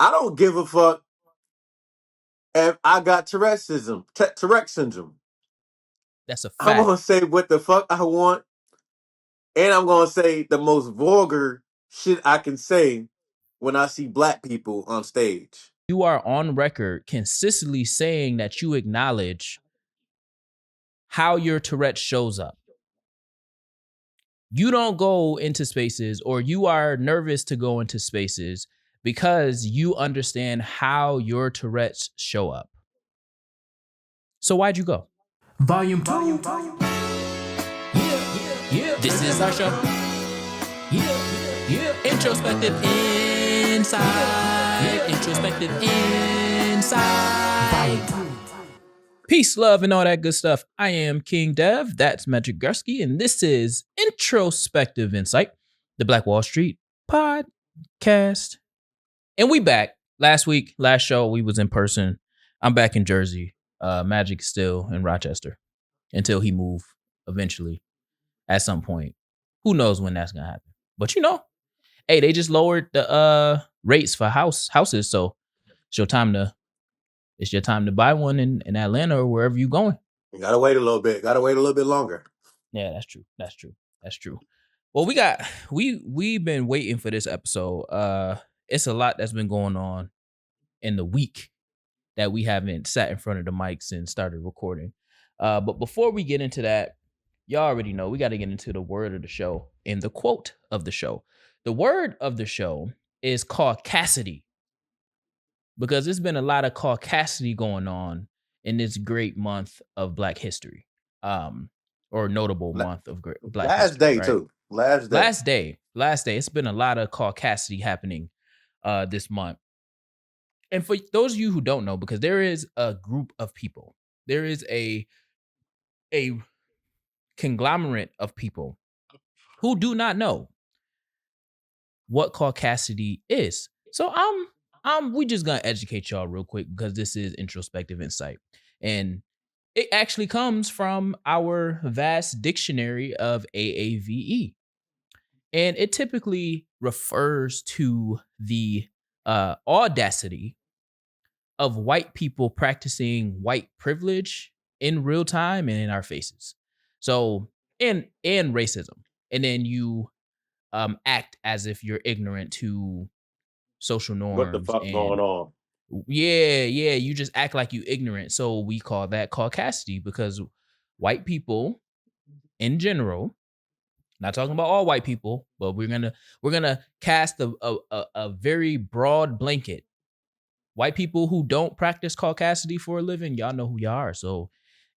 I don't give a fuck if I got Tourette syndrome. That's a I'm fact. gonna say what the fuck I want, and I'm gonna say the most vulgar shit I can say when I see black people on stage. You are on record consistently saying that you acknowledge how your Tourette shows up. You don't go into spaces, or you are nervous to go into spaces because you understand how your Tourette's show up. So why'd you go? Volume 2. This is our show. Introspective Insight. Introspective Insight. Peace, love, and all that good stuff. I am King Dev, that's Magic Gretzky, and this is Introspective Insight, the Black Wall Street podcast. And we back. Last week, last show, we was in person. I'm back in Jersey. Magic still in Rochester until he move eventually at some point. Who knows when that's gonna happen? But hey, they just lowered the rates for houses, so it's your time to buy one in Atlanta or wherever you going. You gotta wait a little bit. Gotta wait a little bit longer. Yeah, that's true. Well, we've been waiting for this episode. It's a lot that's been going on in the week that we haven't sat in front of the mics and started recording. But before we get into that, y'all already know we got to get into the word of the show and the quote of the show. The word of the show is caucasity, because there's been a lot of caucasity going on in this great month of Black history, or notable month of Black Last history. day right? too. Last day. Last day. It's been a lot of caucasity happening this month. And for those of you who don't know, because there is a group of people, there is a conglomerate of people who do not know what caucasity is. So we just gonna educate y'all real quick, because this is Introspective Insight, and it actually comes from our vast dictionary of AAVE, and it typically refers to the audacity of white people practicing white privilege in real time and in our faces. So and racism, and then you act as if you're ignorant to social What the norms, fuck going and on? you just act like you ignorant. So we call that caucasity, because white people in general, not talking about all white people, but we're gonna cast a very broad blanket. White people who don't practice caucasity for a living, y'all know who y'all are. So,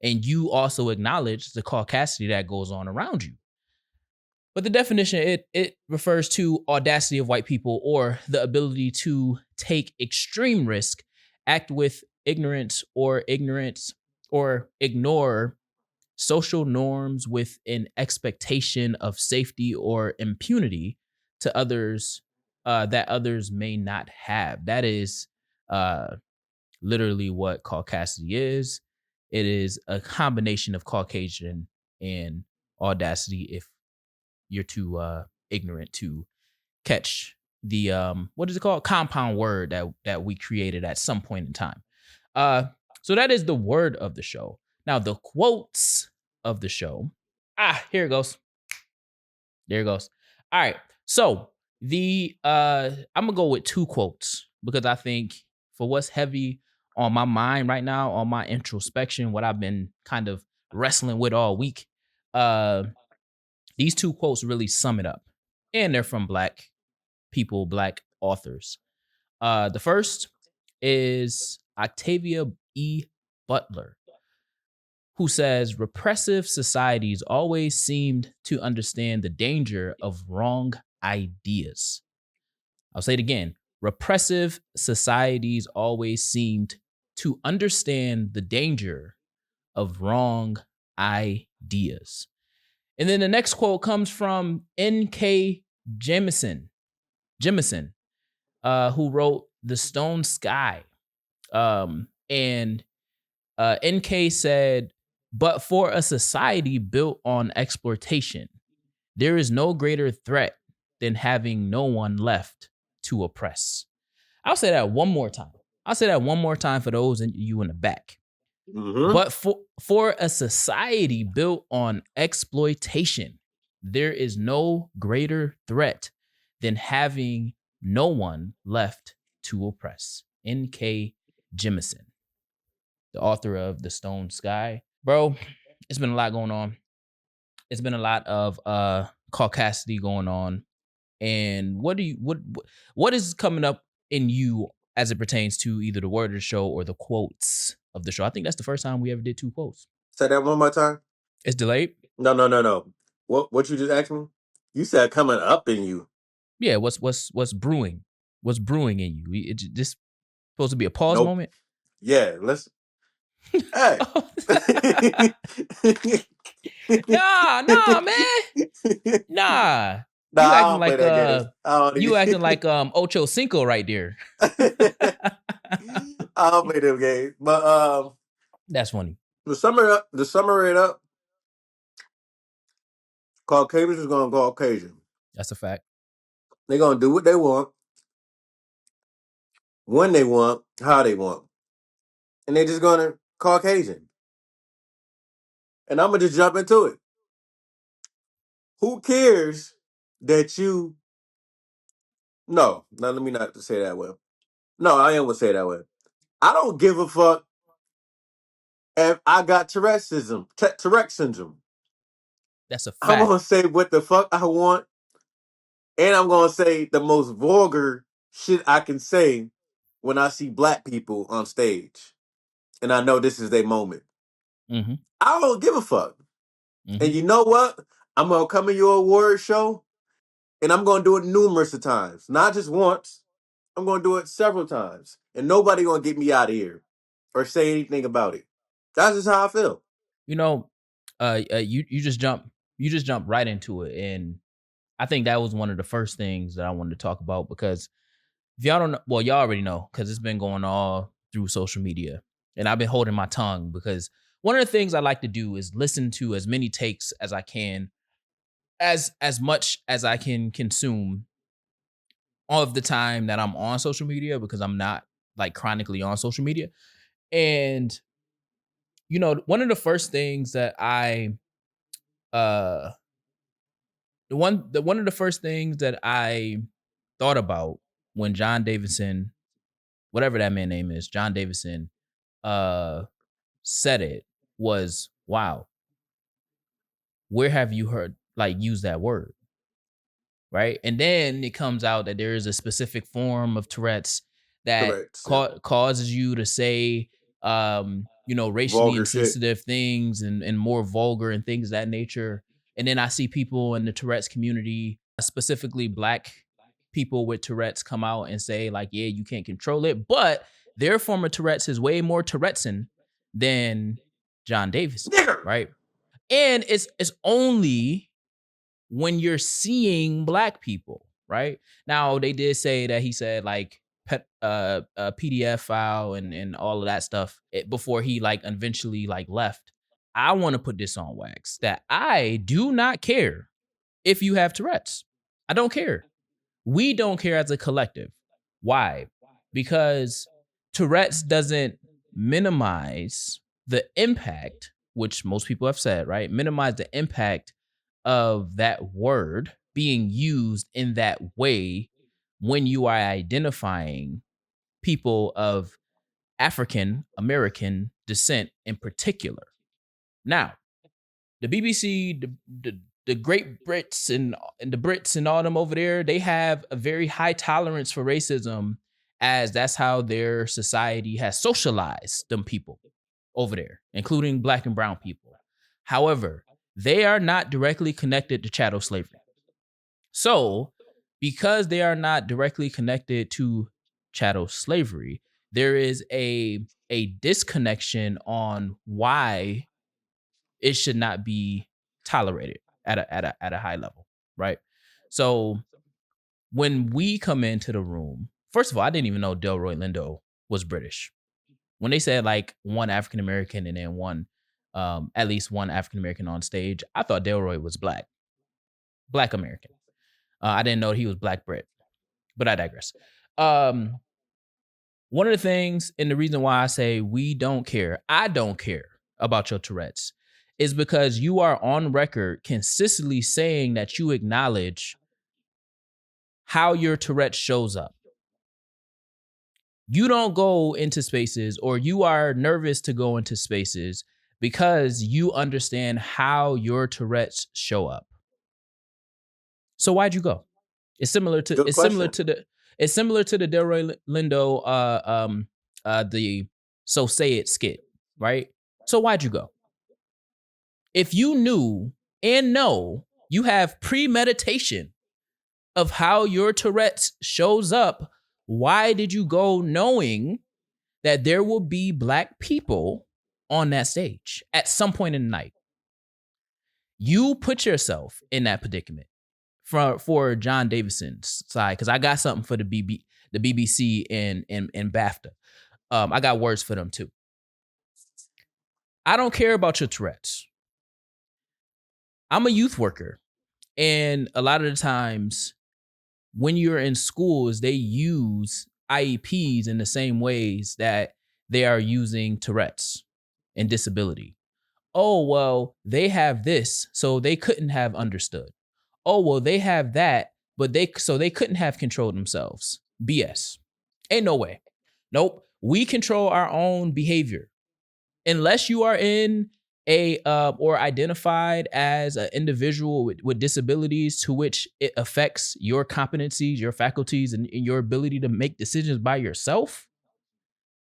and you also acknowledge the caucasity that goes on around you. But the definition, it refers to audacity of white people, or the ability to take extreme risk, act with ignorance, or ignore social norms with an expectation of safety or impunity to others, that others may not have. That is literally what caucasity is. It is a combination of Caucasian and audacity, if you're too ignorant to catch the what is it called, compound word that we created at some point in time. So that is the word of the show. Now the quotes of the show. Here it goes. There it goes. All right. So the I'm gonna go with two quotes, because I think for what's heavy on my mind right now, on my introspection, what I've been kind of wrestling with all week, these two quotes really sum it up. And they're from Black people, Black authors. The first is Octavia E. Butler, who says, repressive societies always seemed to understand the danger of wrong ideas. I'll say it again. Repressive societies always seemed to understand the danger of wrong ideas. And then the next quote comes from N.K. Jemisin, who wrote The Stone Sky. And N.K. said, but for a society built on exploitation, there is no greater threat than having no one left to oppress. I'll say that one more time. I'll say that one more time for those in you in the back. Mm-hmm. But for a society built on exploitation, there is no greater threat than having no one left to oppress. N.K. Jemisin, the author of The Stone Sky. Bro, it's been a lot going on. It's been a lot of caucasity going on. And what is coming up in you as it pertains to either the word of the show or the quotes of the show? I think that's the first time we ever did two quotes. Say that one more time. It's delayed. No, no, no, no. What you just asked me? You said coming up in you. Yeah, what's brewing? What's brewing in you? This supposed to be a pause Nope. moment. Yeah, let's. Hey. Nah, man. Nah. Nah, You I acting don't play like that game. I don't you acting even. like Ocho Cinco right there. I don't play them games. But That's funny. to summer it up, Caucasians is gonna go Caucasian. That's a fact. They're gonna do what they want, when they want, how they want, and they're just gonna Caucasian. And I'm gonna just jump into it. Who cares that you? No, now let me not say that way. No, I am gonna say it that way. I don't give a fuck if I got Tourette syndrome. That's a I'm fact. gonna say what the fuck I want, and I'm gonna say the most vulgar shit I can say when I see black people on stage, and I know this is their moment. Mm-hmm. I don't give a fuck. Mm-hmm. And you know what? I'm gonna come in your award show, and I'm gonna do it numerous of times, not just once. I'm gonna do it several times, and nobody gonna get me out of here or say anything about it. That's just how I feel. You know, you just jump right into it, and I think that was one of the first things that I wanted to talk about because if y'all don't know, well, y'all already know because it's been going all through social media, and I've been holding my tongue because one of the things I like to do is listen to as many takes as I can, as much as I can consume all of the time that I'm on social media because I'm not like chronically on social media. And one of the first things that I uh one of the first things that I thought about when John Davidson, whatever that man name is, John Davidson, uh said it was, wow, where have you heard like use that word? Right. And then it comes out that there is a specific form of Tourette's that Correct. Yeah. causes you to say racially Vulgar shit. insensitive things and more vulgar and things of that nature. And then I see people in the Tourette's community, specifically black people with Tourette's, come out and say like, yeah, you can't control it, but their form of Tourette's is way more Tourette'san than John Davidson, Nigger. right? And it's only when you're seeing black people, right? Now they did say that he said like a PDF file and all of that stuff before he like eventually like left. I want to put this on wax that I do not care if you have Tourette's. I don't care. We don't care as a collective. Why? Because Tourette's doesn't minimize the impact, which most people have said, right? Minimize the impact of that word being used in that way when you are identifying people of African American descent in particular. Now, the BBC, the Great Brits and the Brits and all them over there, they have a very high tolerance for racism, as that's how their society has socialized them people over there, including black and brown people. However, they are not directly connected to chattel slavery. So, because they are not directly connected to chattel slavery, there is a disconnection on why it should not be tolerated at a high level, right? So when we come into the room, first of all, I didn't even know Delroy Lindo was British. When they said like one African American and then one, at least one African American on stage, I thought Delroy was black American. I didn't know he was black Brit, but I digress. Um, One of the things, and the reason why I say I don't care about your Tourette's, is because you are on record consistently saying that you acknowledge how your Tourette shows up. You don't go into spaces, or you are nervous to go into spaces because you understand how your Tourette's show up. So why'd you go? It's similar to Good question. the Delroy Lindo the So Say It skit, right? So why'd you go? If you knew and know you have premeditation of how your Tourette's shows up, why did you go knowing that there will be Black people on that stage at some point in the night? You put yourself in that predicament for John Davison's side, because I got something for the BBC and BAFTA. I got words for them too. I don't care about your Tourette's. I'm a youth worker, and a lot of the times when you're in schools, they use IEPs in the same ways that they are using Tourette's and disability. Oh, well, they have this, so they couldn't have understood. Oh, well, they have that, but they couldn't have controlled themselves. BS. Ain't no way. Nope. We control our own behavior. Unless you are in a or identified as an individual with disabilities to which it affects your competencies, your faculties, and your ability to make decisions by yourself.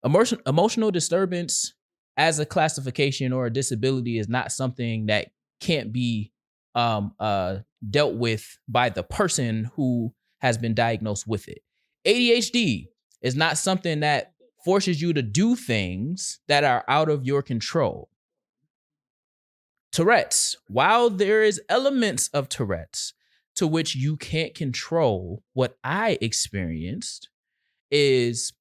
Emotional disturbance as a classification or a disability is not something that can't be dealt with by the person who has been diagnosed with it. ADHD is not something that forces you to do things that are out of your control. Tourette's, while there is elements of Tourette's to which you can't control, what I experienced is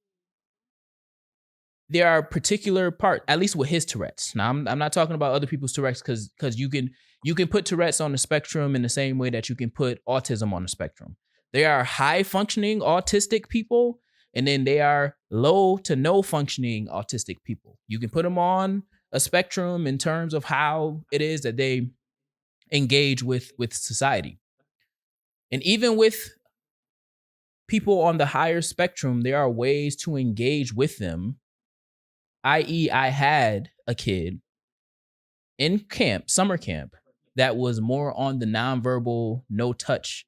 there are particular part, at least with his Tourette's. Now, I'm not talking about other people's Tourette's, because you can put Tourette's on the spectrum in the same way that you can put autism on the spectrum. There are high functioning autistic people, and then they are low to no functioning autistic people. You can put them on a spectrum in terms of how it is that they engage with society. And even with people on the higher spectrum, there are ways to engage with them. I.e., I had a kid in camp, summer camp, that was more on the nonverbal, no touch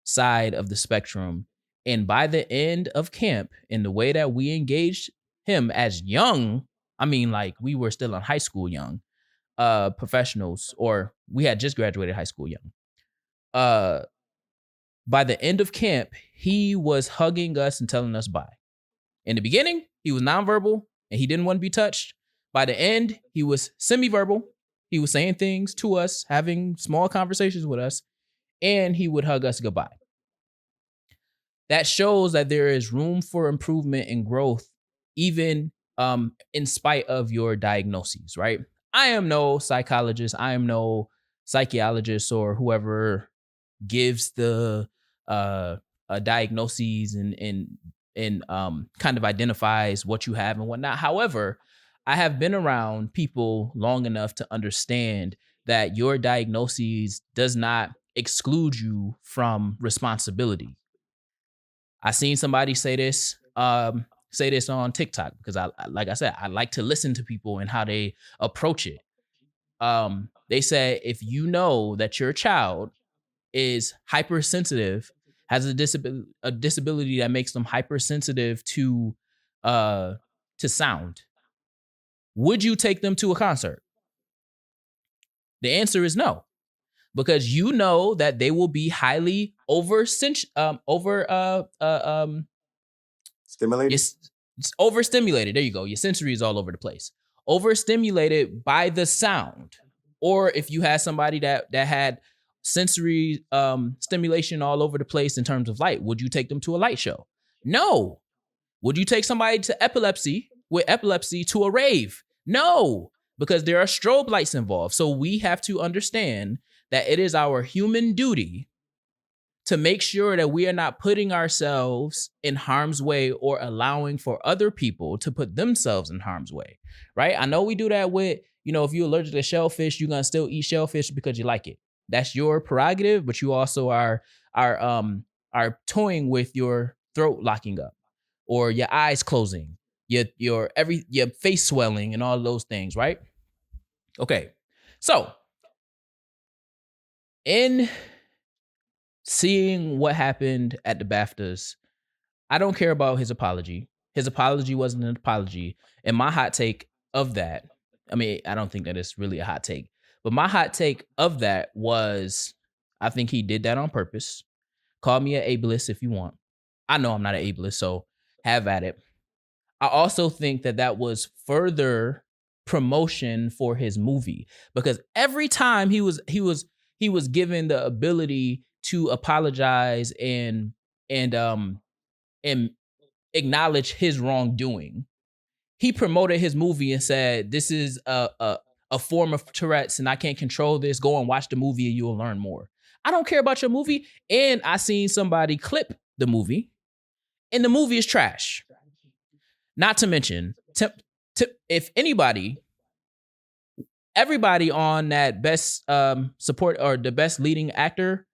side of the spectrum. And by the end of camp, in the way that we engaged him as young, I mean, like, we were still in high school young professionals, or we had just graduated high school young. By the end of camp, he was hugging us and telling us bye. In the beginning, he was nonverbal and he didn't want to be touched. By the end, he was semi-verbal. He was saying things to us, having small conversations with us, and he would hug us goodbye. That shows that there is room for improvement and growth, even in spite of your diagnoses, right? I am no psychologist. I am no psychologist or whoever gives the diagnoses and kind of identifies what you have and whatnot. However, I have been around people long enough to understand that your diagnoses does not exclude you from responsibility. I seen somebody say this on TikTok, because like I said, I like to listen to people and how they approach it. They said, if you know that your child is hypersensitive, has a disability that makes them hypersensitive to sound, would you take them to a concert? The answer is no, because you know that they will be highly Stimulated. It's overstimulated. There you go. Your sensory is all over the place. Overstimulated by the sound. Or if you had somebody that had sensory stimulation all over the place in terms of light, would you take them to a light show? No. Would you take somebody with epilepsy to a rave? No, because there are strobe lights involved. So we have to understand that it is our human duty to make sure that we are not putting ourselves in harm's way or allowing for other people to put themselves in harm's way, right? I know we do that with, if you're allergic to shellfish, you're gonna still eat shellfish because you like it. That's your prerogative, but you also are toying with your throat locking up or your eyes closing, your face swelling and all those things, right? Okay. So, in seeing what happened at the BAFTAs, I don't care about his apology. His apology wasn't an apology. And my hot take of that, I mean, I don't think that it's really a hot take, but my hot take of that was I think he did that on purpose. Call me an ableist if you want. I know I'm not an ableist, so have at it. I also think that that was further promotion for his movie because every time he was given the ability to apologize and acknowledge his wrongdoing, he promoted his movie and said, "This is a form of Tourette's, and I can't control this. Go and watch the movie, and you will learn more." I don't care about your movie, and I seen somebody clip the movie, and the movie is trash. Not to mention, if anybody, everybody on that best support or the best leading actor,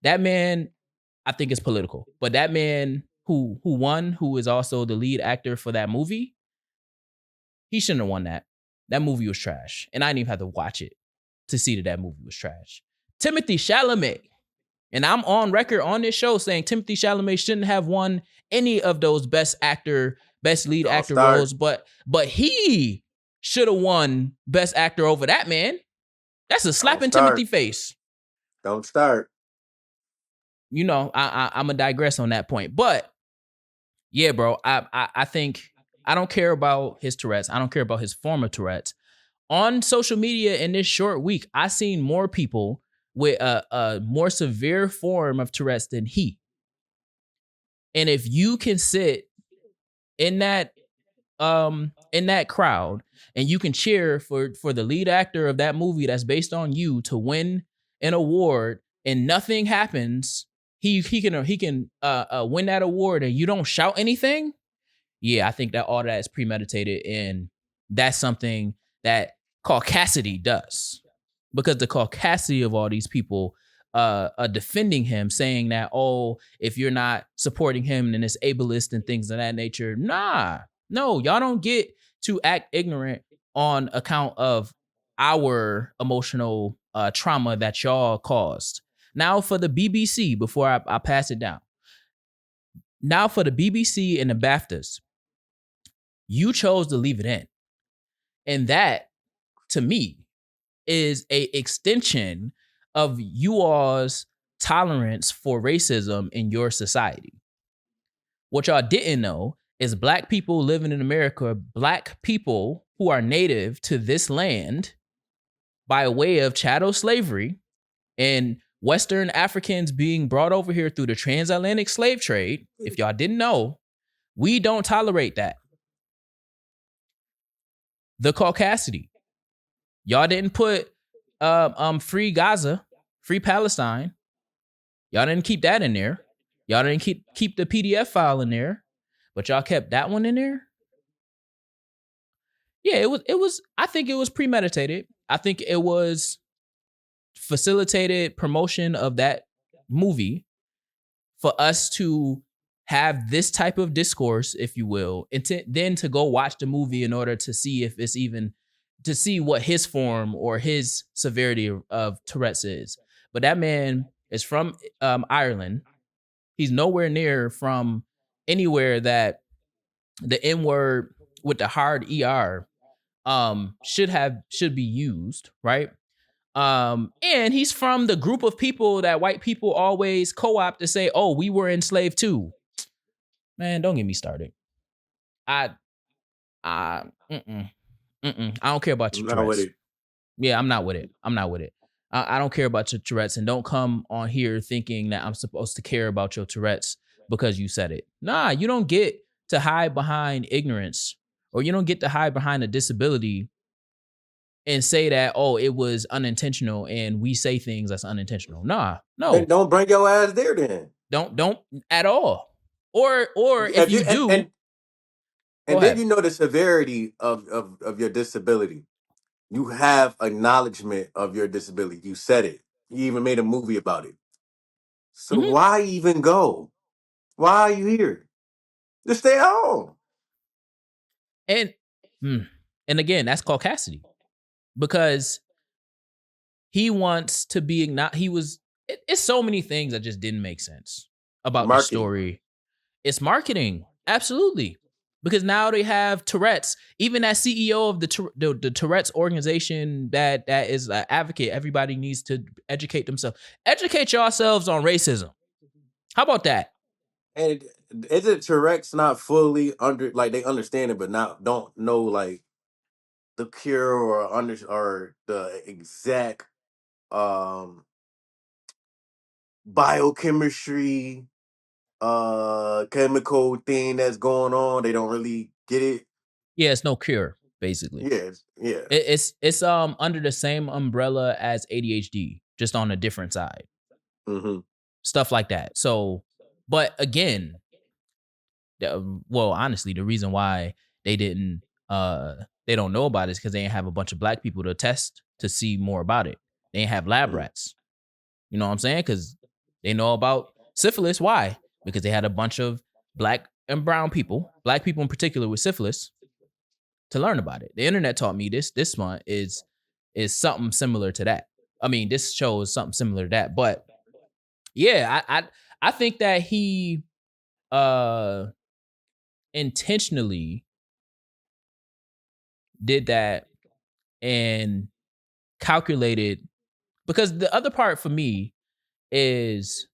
that man, I think is political. But that man who won, who is also the lead actor for that movie, he shouldn't have won that. That movie was trash, and I didn't even have to watch it to see that movie was trash. Timothy Chalamet, and I'm on record on this show saying Timothy Chalamet shouldn't have won any of those best actor, best lead Don't actor start. roles, but he should have won best actor over that man. That's a slap Don't in start. Timothy face. Don't start. I'm gonna digress on that point, but yeah, bro, I think I don't care about his Tourette's. I don't care about his form of Tourette's. On social media in this short week, I seen more people with a more severe form of Tourette's than he. And if you can sit in that crowd and you can cheer for the lead actor of that movie that's based on you to win an award and nothing happens, he can win that award and you don't shout anything. Yeah, I think that all that is premeditated, and that's something that Caucasity does, because the Caucasity of all these people are defending him, saying that, oh, if you're not supporting him, then it's ableist and things of that nature. Nah, no, y'all don't get to act ignorant on account of our emotional trauma that y'all caused. Now for the BBC, before I pass it down. Now for the BBC and the BAFTAs, you chose to leave it in. And that, to me, is a extension of you all's tolerance for racism in your society. What y'all didn't know is black people living in America, black people who are native to this land by way of chattel slavery and Western Africans being brought over here through the transatlantic slave trade. If y'all didn't know, we don't tolerate that. The Caucasity. Y'all didn't put free Gaza, free Palestine. Y'all didn't keep that in there. Y'all didn't keep the PDF file in there, but y'all kept that one in there. Yeah, it was I think it was premeditated. I think it was facilitated promotion of that movie for us to have this type of discourse, if you will, and then to go watch the movie in order to see if it's even to see what his form or his severity of Tourette's is. But that man is from Ireland. He's nowhere near from anywhere that the N word with the hard ER should be used, right? And he's from the group of people that white people always co-opt to say, "Oh, we were enslaved too." Man, don't get me started. I I mm-mm, mm-mm. I don't care about I'm your not with Tourette's. it. Yeah, I'm not with it. I'm not with it. I don't care about your Tourette's, and don't come on here thinking that I'm supposed to care about your Tourette's because you said it. Nah, you don't get to hide behind ignorance, or you don't get to hide behind a disability and say that, oh, it was unintentional and we say things that's unintentional. Nah, Then no. don't bring your ass there then. Don't at all. Or if If you you do, go and then ahead. you know the severity of your disability. You have acknowledgement of your disability. You said it. You even made a movie about it. So Hmm. why even go? Why are you here? Just stay at home. And and again, that's caucasity because he wants to be not. He was. It's so many things that just didn't make sense about the Marketing. story. It's marketing, absolutely, because now they have Tourette's. Even that CEO of the Tourette's organization that is an advocate. Everybody needs to educate themselves. Educate yourselves on racism. How about that? And isn't Tourette's not fully under like they understand it, but not don't know like the cure or under or the exact um biochemistry chemical thing that's going on. They don't really get it. Yeah, it's no cure, basically. Yes, yeah. It's under the same umbrella as ADHD, just on a different side. Mm-hmm. Stuff like that. So, but again, well, honestly, the reason why they didn't they don't know about it is because they didn't have a bunch of black people to test to see more about it. They didn't have lab Mm-hmm. rats. You know what I'm saying? Because they know about syphilis. Why? Because they had a bunch of black and brown people, black people in particular with syphilis, to learn about it. The internet taught me this one is something similar to that. I mean, this show is something similar to that. But yeah, I think that he uh intentionally did that and calculated, because the other part for me is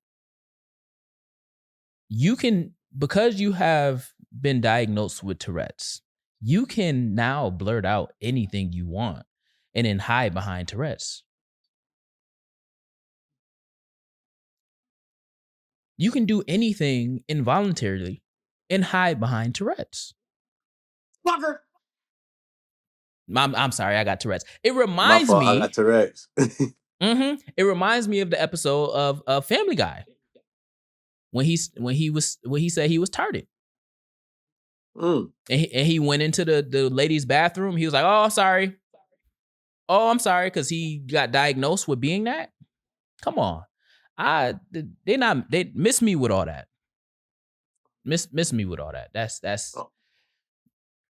you can, because you have been diagnosed with Tourette's, you can now blurt out anything you want and then hide behind Tourette's. You can do anything involuntarily and hide behind Tourette's. Fucker. I'm sorry, I got Tourette's. It My reminds fault. I got me, Tourette's. it reminds me of the episode of Family Guy when he said he was tardy. Mm. And he went into the lady's bathroom. He was like, "Oh, I'm sorry. Oh, I'm sorry," because he got diagnosed with being that. Come on, they miss me with all that. Miss me with all that. That's Oh,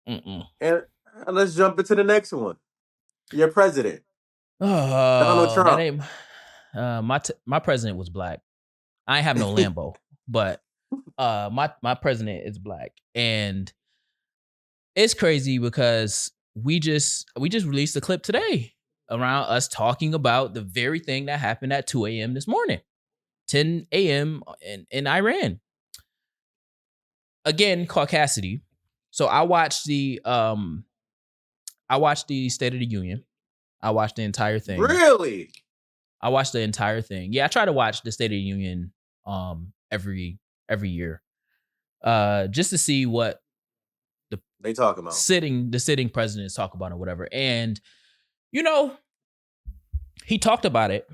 mm-mm. and let's jump into the next one. Your president, Donald Oh, that Trump. ain't my president was black. I ain't have no Lambo, but my president is black, and it's crazy because we just released a clip today around us talking about the very thing that happened at 2 a.m. this morning, 10 a.m. in Iran. Again, caucasity. So I watched the State of the Union. I watched the entire thing. Really? I watched the entire thing. Yeah, I try to watch the State of the Union every year. Just to see what the They talking about sitting presidents talk about or whatever. And you know, he talked about it,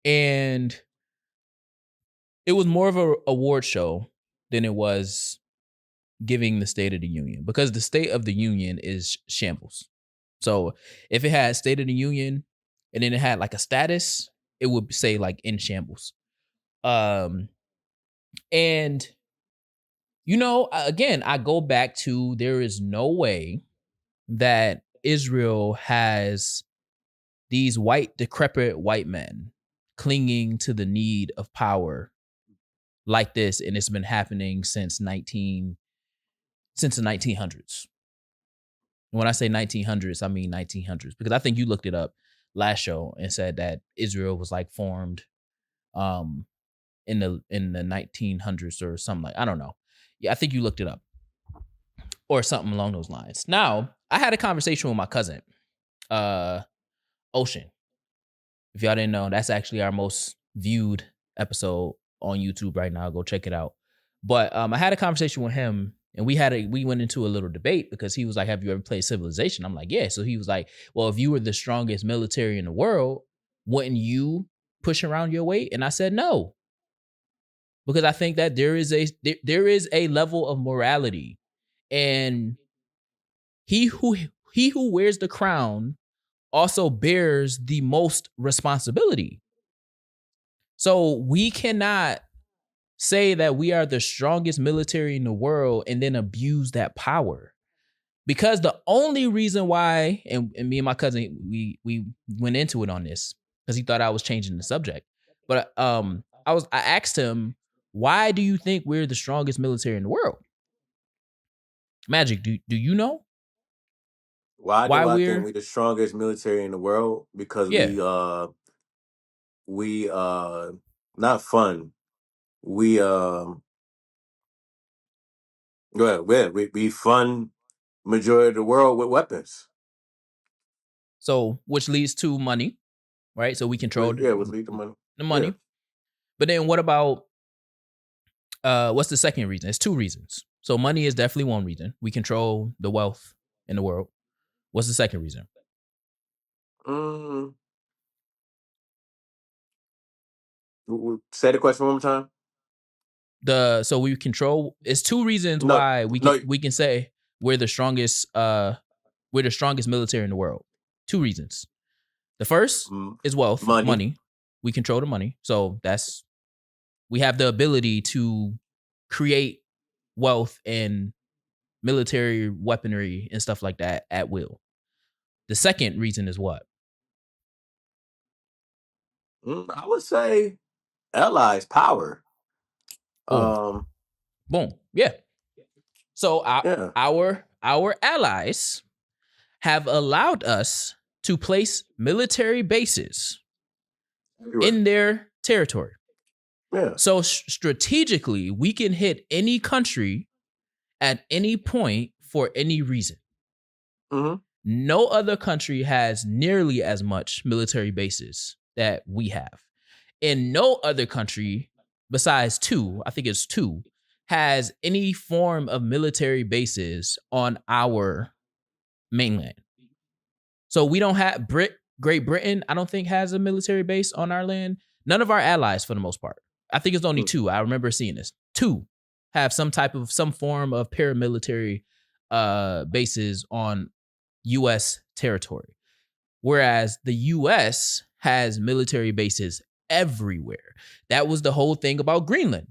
and it was more of a award show than it was giving the State of the Union, because the State of the Union is shambles. So if it had State of the Union and then it had like a status, it would say like in shambles. Um, and again, I go back to, there is no way that Israel has these white, decrepit white men clinging to the need of power like this, and it's been happening since the 1900s. When I say 1900s, I mean 1900s, because I think you looked it up last show and said that Israel was like formed um in the 1900s or something, like, I don't know. Yeah, I think you looked it up or something along those lines. Now, I had a conversation with my cousin, uh Ocean. If y'all didn't know, that's actually our most viewed episode on YouTube right now. Go check it out. But I had a conversation with him And we went into a little debate because he was like, "Have you ever played Civilization?" I'm like, "Yeah." So he was like, "Well, if you were the strongest military in the world, wouldn't you push around your weight?" And I said, "No." Because I think that there is a level of morality, and he who he who wears the crown also bears the most responsibility. So we cannot say that we are the strongest military in the world and then abuse that power. Because the only reason why, and me and my cousin, we went into it on this because he thought I was changing the subject. But I asked him, why do you think we're the strongest military in the world? Magic, do you know Why why do I think we're we're the strongest military in the world? Because yeah. we not fun. We we fund majority of the world with weapons. So which leads to money, right? So we control Yeah, with lead the money. the Yeah. money. But then what about what's the second reason? It's two reasons. So money is definitely one reason. We control the wealth in the world. What's the second reason? Mm, say the question one more time. So we control, it's two reasons No, why no. we can say we're the strongest military in the world. Two reasons. The first mm, is wealth, Money. money. We control the money. So that's we have the ability to create wealth and military weaponry and stuff like that at will. The second reason is what? I would say allies power. Boom. Um, Boom. Yeah. So yeah, our allies have allowed us to place military bases everywhere. in their territory. Yeah. So strategically, we can hit any country at any point for any reason. Mm-hmm. No other country has nearly as much military bases that we have. And no other country, besides two, I think it's two, has any form of military bases on our mainland. So we don't have Great Britain, I don't think has a military base on our land. None of our allies for the most part. I think it's only two. I remember seeing this. Two have some form of paramilitary bases on US territory. Whereas the US has military bases everywhere. That was the whole thing about Greenland.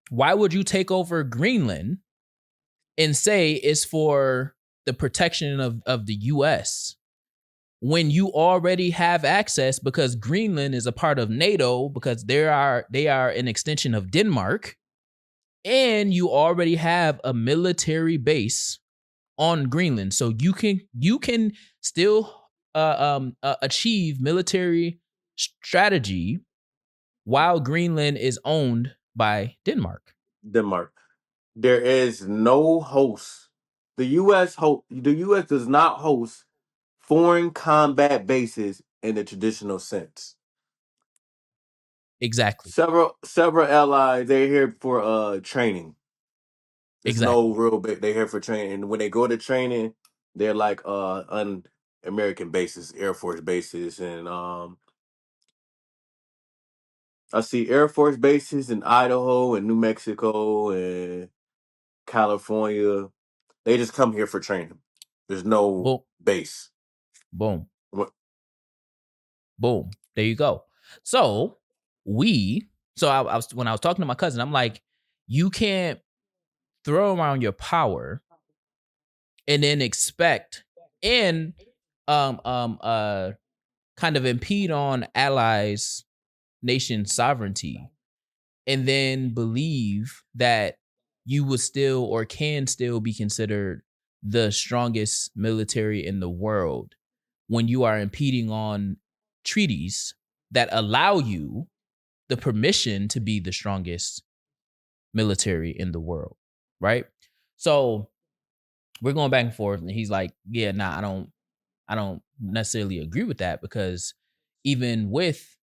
Why would you take over Greenland and say it's for the protection of the US when you already have access, because Greenland is a part of NATO, because they are an extension of Denmark, and you already have a military base on Greenland, so you can still achieve military strategy while Greenland is owned by Denmark. Denmark. There is no host. The U.S. does not host foreign combat bases in the traditional sense. Exactly. Several allies they're here for training. There's no Exactly. real big. They're here for training, and when they go to training, they're like American bases, Air Force bases, and I see Air Force bases in Idaho and New Mexico and California. They just come here for training. There's no Boom. base. Boom. What? Boom. There you go. So we. So I was when I was talking to my cousin, I'm like, you can't throw around your power and then expect and um um uh kind of impede on allies nation sovereignty and then believe that you would still or can still be considered the strongest military in the world when you are impeding on treaties that allow you the permission to be the strongest military in the world, right? So we're going back and forth and he's like, yeah, nah, I don't necessarily agree with that because even with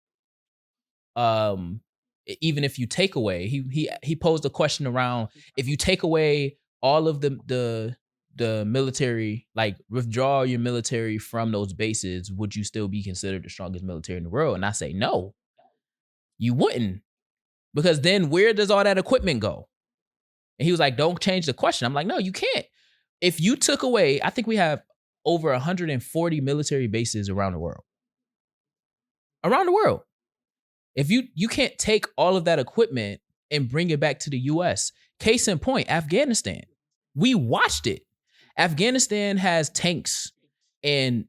even if you take away he posed a question around, if you take away all of the military, like withdraw your military from those bases, would you still be considered the strongest military in the world? And I say no, you wouldn't, because then where does all that equipment go? And he was like, don't change the question. I'm like, no, you can't. If you took away, I think we have over 140 military bases around the world. Around the world. If you can't take all of that equipment and bring it back to the US. Case in point, Afghanistan. We watched it. Afghanistan has tanks and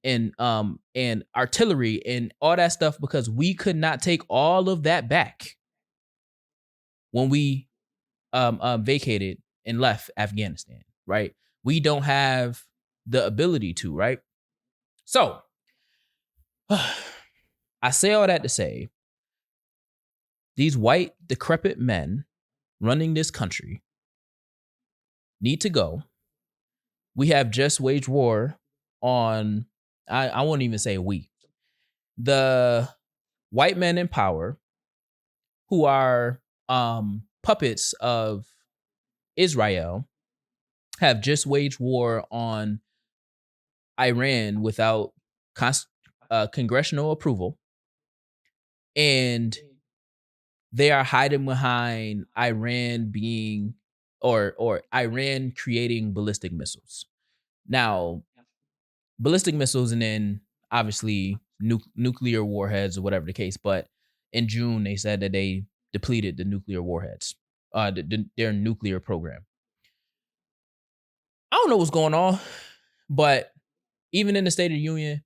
artillery and all that stuff because we could not take all of that back when we vacated and left Afghanistan, right? We don't have the ability to, right? So I say all that to say these white, decrepit men running this country need to go. We have just waged war on, I won't even say we, the white men in power who are puppets of Israel have just waged war on Iran without congressional approval. And they are hiding behind Iran being or Iran creating ballistic missiles. Now, ballistic missiles and then obviously nuclear warheads or whatever the case. But in June, they said that they depleted the nuclear warheads, their nuclear program. I don't know what's going on, but even in the State of the Union,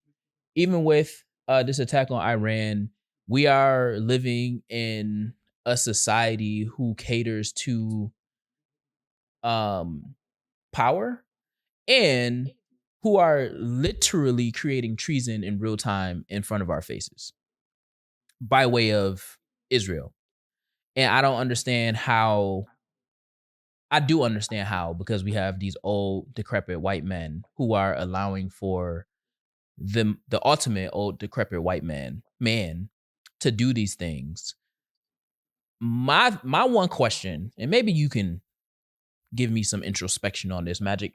even with this attack on Iran, we are living in a society who caters to power and who are literally creating treason in real time in front of our faces by way of Israel. And I don't understand how. I do understand how, because we have these old decrepit white men who are allowing for the ultimate old decrepit white man to do these things. My one question, and maybe you can give me some introspection on this, Magic,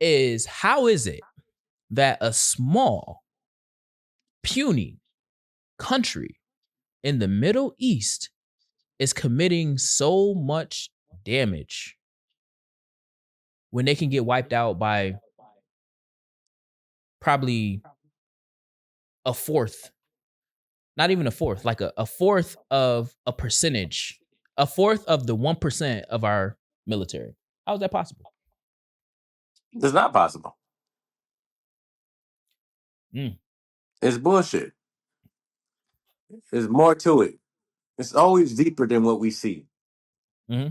is how is it that a small, puny country in the Middle East is committing so much damage when they can get wiped out by probably a fourth, not even a fourth, like a fourth of a percentage, a fourth of the 1% of our military? How is that possible? It's not possible. Mm. It's bullshit. There's more to it. It's always deeper than what we see. Mm-hmm.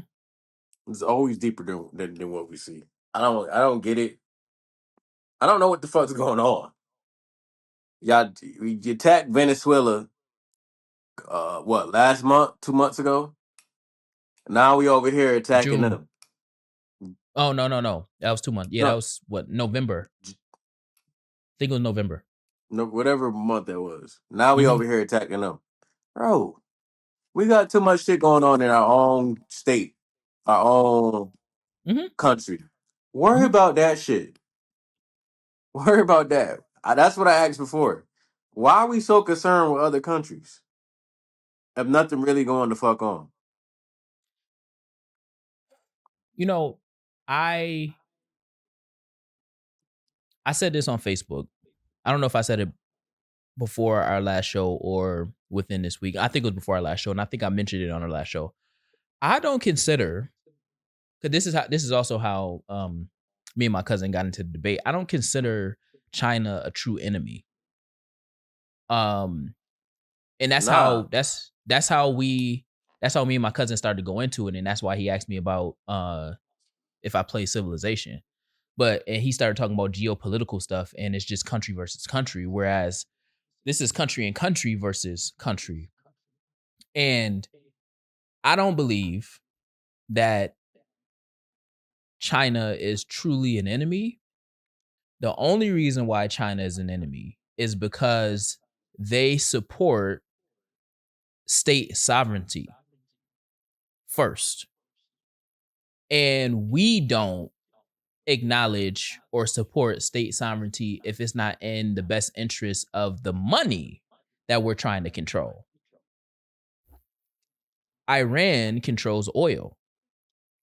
It's always deeper than what we see. I don't get it. I don't know what the fuck's going on. Y'all, we attacked Venezuela. What, last month, 2 months ago? Now we over here attacking June. them. Oh, no. That was 2 months. Yeah, that No, was what, November. I think it was November. no, whatever month that was. Now we Mm-hmm. over here attacking them, bro. We got too much shit going on in our own state, our own Mm-hmm. country. Worry Mm-hmm. about that shit. Worry about that. That's what I asked before. Why are we so concerned with other countries if nothing really going the fuck on? You know, I said this on Facebook. I don't know if I said it before our last show or within this week. I think it was before our last show, and I think I mentioned it on our last show. I don't consider, because this is also how me and my cousin got into the debate. I don't consider China a true enemy. And that's Nah, how that's how we that's how me and my cousin started to go into it, and that's why he asked me about if I play Civilization. And he started talking about geopolitical stuff, and it's just country versus country, whereas this is country and country versus country. And I don't believe that China is truly an enemy. The only reason why China is an enemy is because they support state sovereignty first. And we don't. acknowledge or support state sovereignty if it's not in the best interest of the money that we're trying to control. Iran controls oil.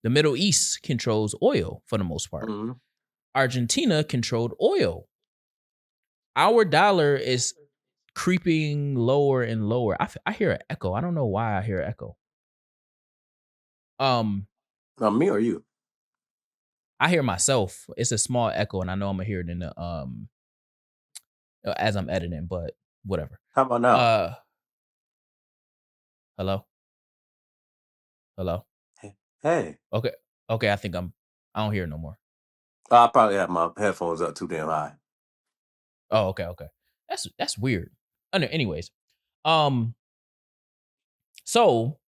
The Middle East controls oil for the most part. Mm-hmm. Argentina controlled oil. Our dollar is creeping lower and lower. I hear an echo. I don't know why I hear an echo. Me or you? I hear myself. It's a small echo, and I know I'm gonna hear it in the as I'm editing, but whatever. How about now? Hello? Hello? Hey. Okay. Okay, I don't hear it no more. I probably have my headphones up too damn high. Oh, okay. That's weird. Anyways, um, so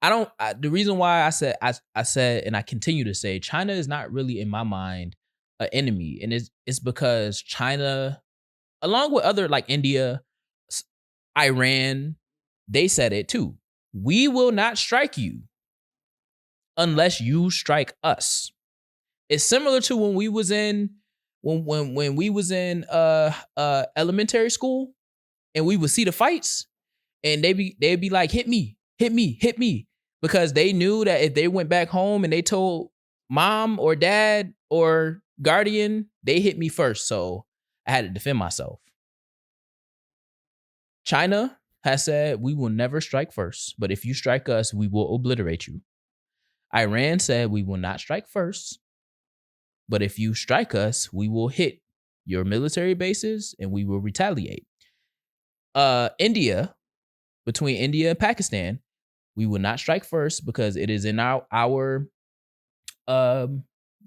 the reason why I said and I continue to say China is not really in my mind an enemy, and it's because China, along with other like India, Iran, they said it too. We will not strike you unless you strike us. It's similar to when we was in when we was in elementary school and we would see the fights and they'd be like, hit me, hit me, hit me. Because they knew that if they went back home and they told mom or dad or guardian, they hit me first. So I had to defend myself. China has said we will never strike first, but if you strike us, we will obliterate you. Iran said we will not strike first, but if you strike us, we will hit your military bases and we will retaliate. India, between India and Pakistan, we will not strike first because it is in our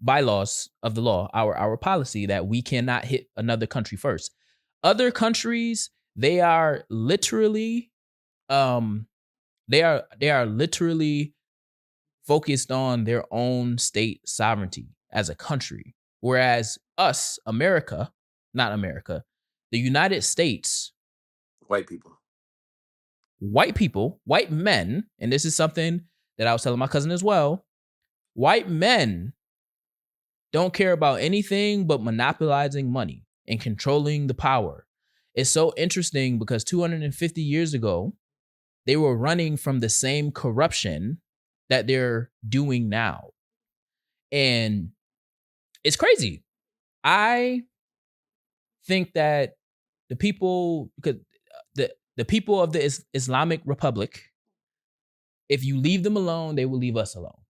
bylaws of the law, our policy that we cannot hit another country first. Other countries, they are literally they are literally focused on their own state sovereignty as a country. Whereas us, America, not America, the United States, White people, white men, and this is something that I was telling my cousin as well, white men don't care about anything but monopolizing money and controlling the power. It's so interesting because 250 years ago, they were running from the same corruption that they're doing now. And it's crazy. I think that because the people of the Islamic Republic, if you leave them alone, they will leave us alone.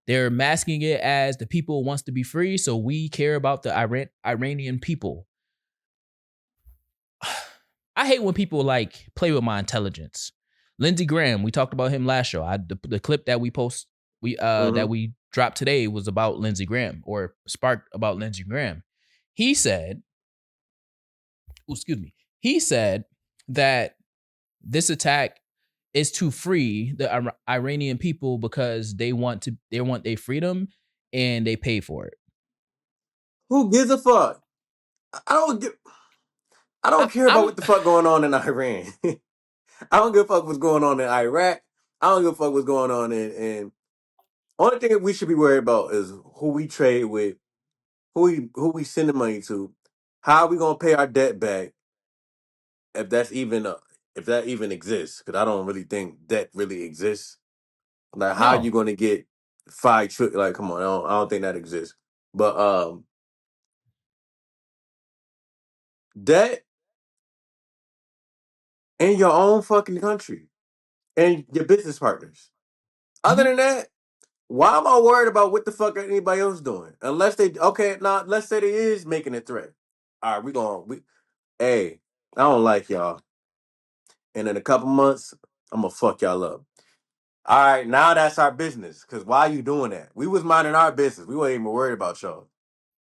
They're masking it as the people wants to be free, so we care about the Iranian people. I hate when people like play with my intelligence. Lindsey Graham, we talked about him last show. The clip that we that we dropped today was about Lindsey Graham, or sparked about Lindsey Graham. He said, he said that this attack is to free the Iranian people because they want their freedom and they pay for it. Who gives a fuck? I don't care about what the fuck going on in Iran. I don't give a fuck what's going on in Iraq. I don't give a fuck what's going on in only thing we should be worried about is who we trade with, who we send the money to, how are we gonna pay our debt back, if that's even if that even exists. Because I don't really think debt really exists. Like, how are you No. gonna get 5 trillion? Like, come on, I don't think that exists. But debt in your own fucking country and your business partners. Other than that, why am I worried about what the fuck anybody else doing? Unless let's say they is making a threat. All right, hey, I don't like y'all. And in a couple months, I'm gonna fuck y'all up. All right, now that's our business. Cause why you doing that? We was minding our business. We weren't even worried about y'all.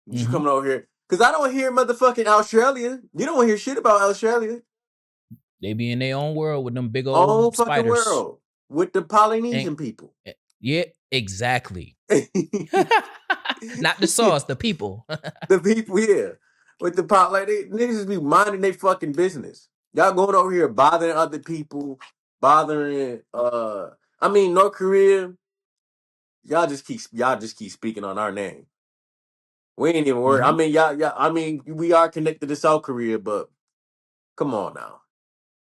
You coming over here? Cause I don't hear motherfucking Australia. You don't hear shit about Australia. They be in their own world with them big Own old fucking spiders. world with the And Polynesian people. yeah, exactly. Not the sauce, the people. The people here with the pot, like they niggas just be minding their fucking business. Y'all going over here bothering other people, bothering. I mean, North Korea. y'all just keep speaking on our name. We ain't even worried. I Mhm. mean, y'all. I mean, we are connected to South Korea, but come on now,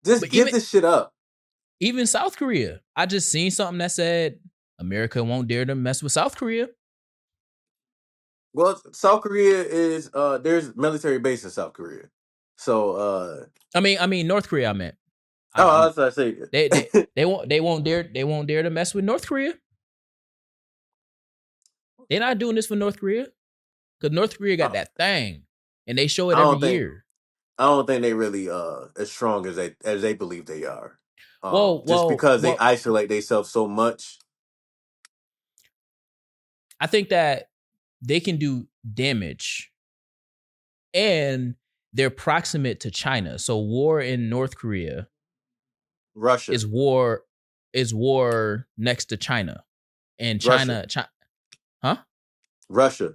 just But give this shit up. even South Korea, I just seen something that said America won't dare to mess with South Korea. Well, South Korea is there's military base in South Korea, so I mean North Korea. I meant. oh, I'm that's what I say. they won't dare to mess with North Korea. They're not doing this for North Korea because North Korea got I, that thing, and they show I it every don't think year. I don't think they really as strong as they believe they are. Well, Just well, because they well. isolate themselves so much. I think that they can do damage, and they're proximate to China. So war in North Korea Russia, is war next to China, and Russia, huh? Russia.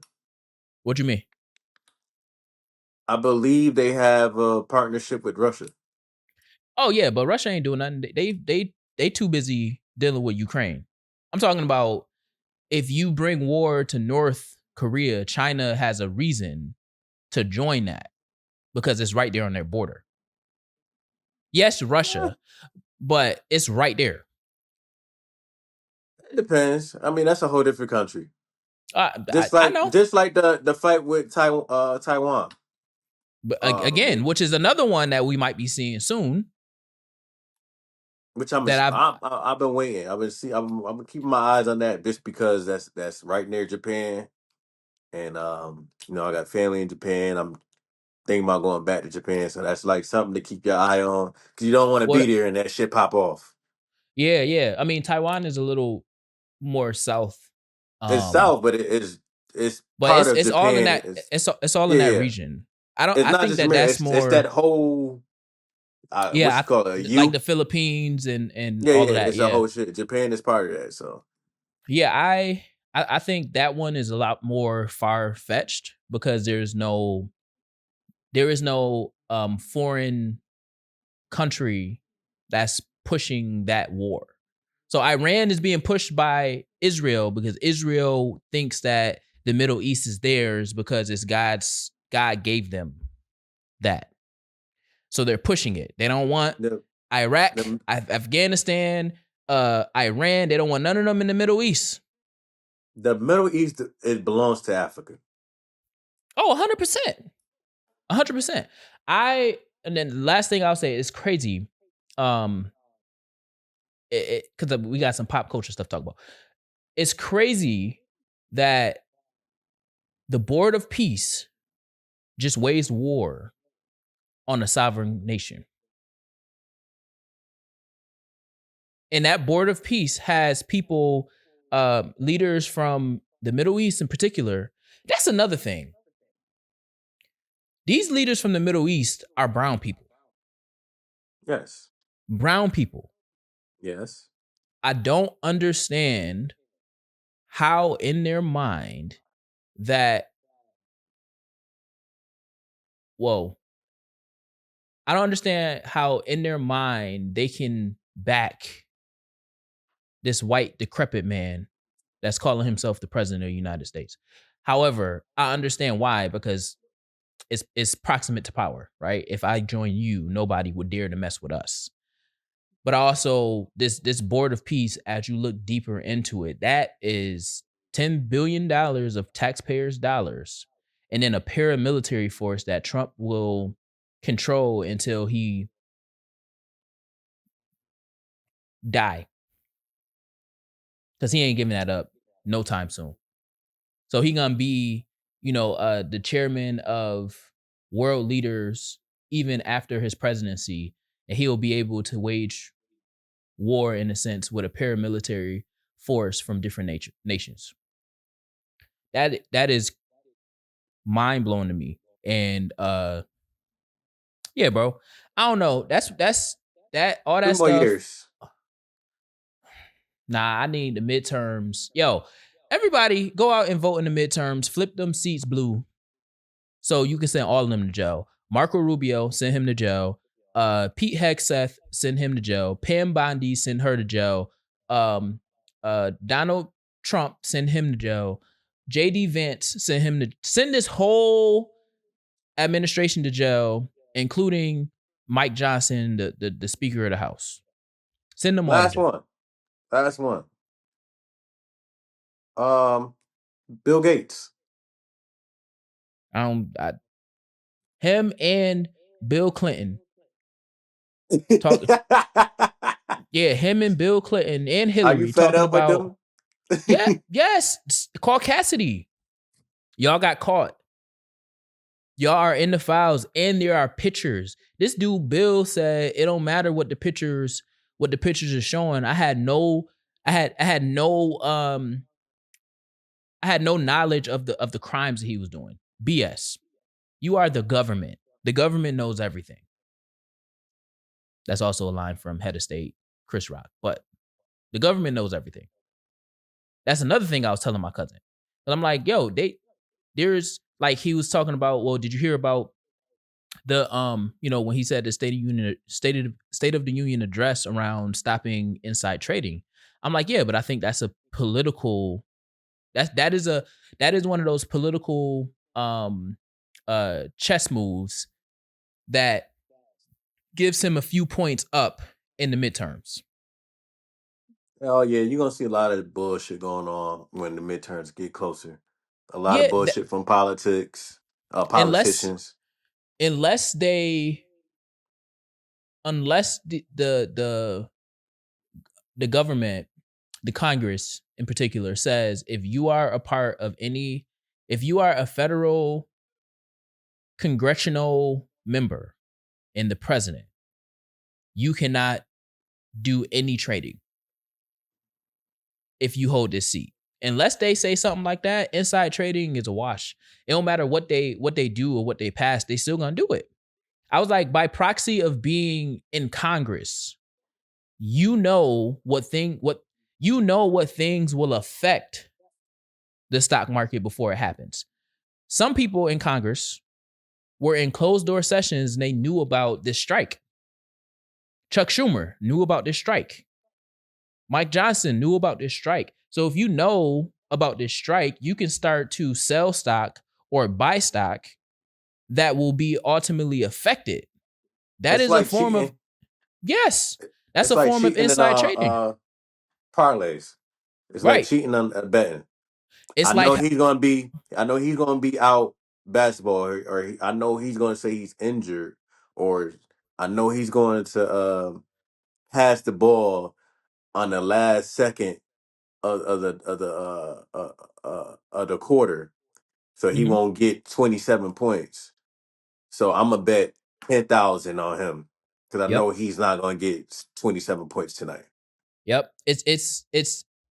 What do you mean? I believe they have a partnership with Russia. Oh yeah, but Russia ain't doing nothing. They too busy dealing with Ukraine. I'm talking about if you bring war to North Korea, China has a reason to join that because it's right there on their border. Yes, Eh, Russia, but it's right there. it depends. I mean, that's a whole different country. I know, Just like the fight with Taiwan. but They, again, which is another one that we might be seeing soon. which That I've I've been waiting. I'm keeping my eyes on that just because that's right near Japan, and I got family in Japan. I'm thinking about going back to Japan, so that's like something to keep your eye on because you don't want to be what? there and that shit pop off. Yeah, yeah. I mean, Taiwan is a little more south, It's um, south, but it's but part of it's all in Japan. that. It's all in Yeah, that yeah. region. I don't. It's I not think just that America. that's It's that more. whole what Yeah, you call it, a like U. the Philippines and Yeah, all of yeah. that. It's a Yeah, whole shit. Japan is part of that. So yeah. I think that one is a lot more far fetched because there is no foreign country that's pushing that war. So Iran is being pushed by Israel because Israel thinks that the Middle East is theirs because it's God gave them that. So they're pushing it. They don't want the Iraq, the Afghanistan, Iran. They don't want none of them in the Middle East. the Middle East, it belongs to Africa. Oh, 100%. 100%. And then the last thing I'll say is crazy. Um, because we got some pop culture stuff to talk about. It's crazy that the Board of Peace just waged war on a sovereign nation. And that Board of Peace has people, leaders from the Middle East in particular. That's another thing. These leaders from the Middle East are brown people. Yes, Brown people. yes. I don't understand how in their mind that, whoa, I don't understand how in their mind they can back this white decrepit man that's calling himself the president of the United States. However, I understand why because it's proximate to power, right? If I join you, nobody would dare to mess with us. But also this board of peace, as you look deeper into it, that is $10 billion of taxpayers' dollars, and then a paramilitary force that Trump will control until he die, because he ain't giving that up no time soon. So he gonna be, the chairman of world leaders even after his presidency, and he'll be able to wage war in a sense with a paramilitary force from different nations. That is mind blowing to me. And yeah, bro. I don't know. That's that all Three that more stuff. years. Nah, I need the midterms. Yo, everybody go out and vote in the midterms. Flip them seats blue so you can send all of them to jail. Marco Rubio, send him to jail. Pete Hegseth, send him to jail. Pam Bondi, send her to jail. Um, Donald Trump, send him to jail. JD Vance, send this whole administration to jail, including Mike Johnson, the Speaker of the House. Send them all to Last jail. one. Last one. Bill Gates. Him and Bill Clinton talk. Yeah, him and Bill Clinton and Are you Hillary fed talking up with about. them? Yes, Caucasity. Y'all got caught. Y'all are in the files, and there are pictures. This dude Bill said it don't matter what the pictures are showing. I had no knowledge of the crimes that he was doing. BS. You are the government. The government knows everything. That's also a line from Head of State Chris Rock. But the government knows everything. That's another thing I was telling my cousin. But I'm like, yo, there's like he was talking about. Well, did you hear about the when he said the State of the Union address around stopping inside trading? I'm like, yeah, but I think that's a political. That is one of those political chess moves that gives him a few points up in the midterms. Oh yeah, you're gonna see a lot of bullshit going on when the midterms get closer. A lot of Yeah, bullshit from politics, unless politicians. unless they unless the government, the Congress in particular, says if you are a federal congressional member and the president, you cannot do any trading if you hold this seat. Unless they say something like that, inside trading is a wash. It don't matter what they do or what they pass, they still gonna do it. I was like, by proxy of being in Congress, you know what things will affect the stock market before it happens. Some people in Congress were in closed door sessions and they knew about this strike. Chuck Schumer knew about this strike. Mike Johnson knew about this strike. So if you know about this strike, you can start to sell stock or buy stock that will be ultimately affected. That It's is a like form of, cheating. yes, that's It's a like form of cheating in inside trading. parlays. It's like Right. cheating on betting. It's I know like, he's gonna be. I know he's gonna be out basketball, I know he's gonna say he's injured, or I know he's going to pass the ball on the last second of the quarter, so he mhm. won't get 27 points. So I'm gonna bet 10,000 on him because I know Yep. he's not gonna get 27 points tonight. Yep. It's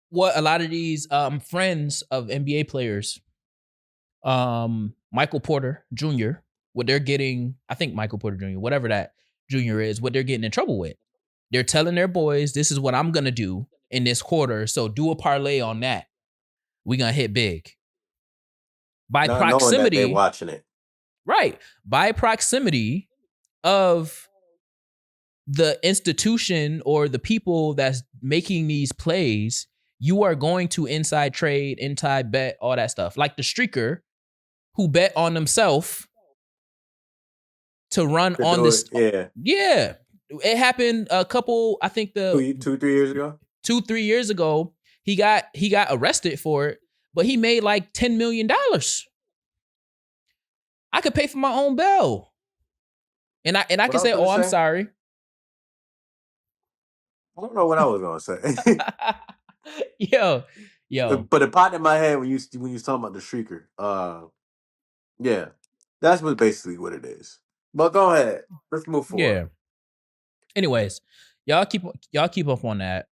what a lot of these friends of NBA players, Michael Porter Jr., what they're getting, I think Michael Porter Jr., whatever that junior is, what they're getting in trouble with. They're telling their boys, this is what I'm gonna do in this quarter. So do a parlay on that. We're gonna hit big. By Not knowing that they're proximity, watching it. right? By proximity of the institution or the people that's making these plays, you are going to inside trade, inside bet, all that stuff. Like the streaker who bet on himself to run To on do this. it, yeah. Yeah. It happened a couple, I think 2, 3 years ago. 2-3 years ago. He got arrested for it, but he made like $10 million. I could pay for my own bail. And I What can I was say, gonna oh, I'm say, sorry. I don't know what I was gonna say. yo, yo, But it popped in my head when you was talking about the shrieker. Yeah, that's basically what it is. But go ahead, let's move forward. yeah. Anyways, y'all keep up on that.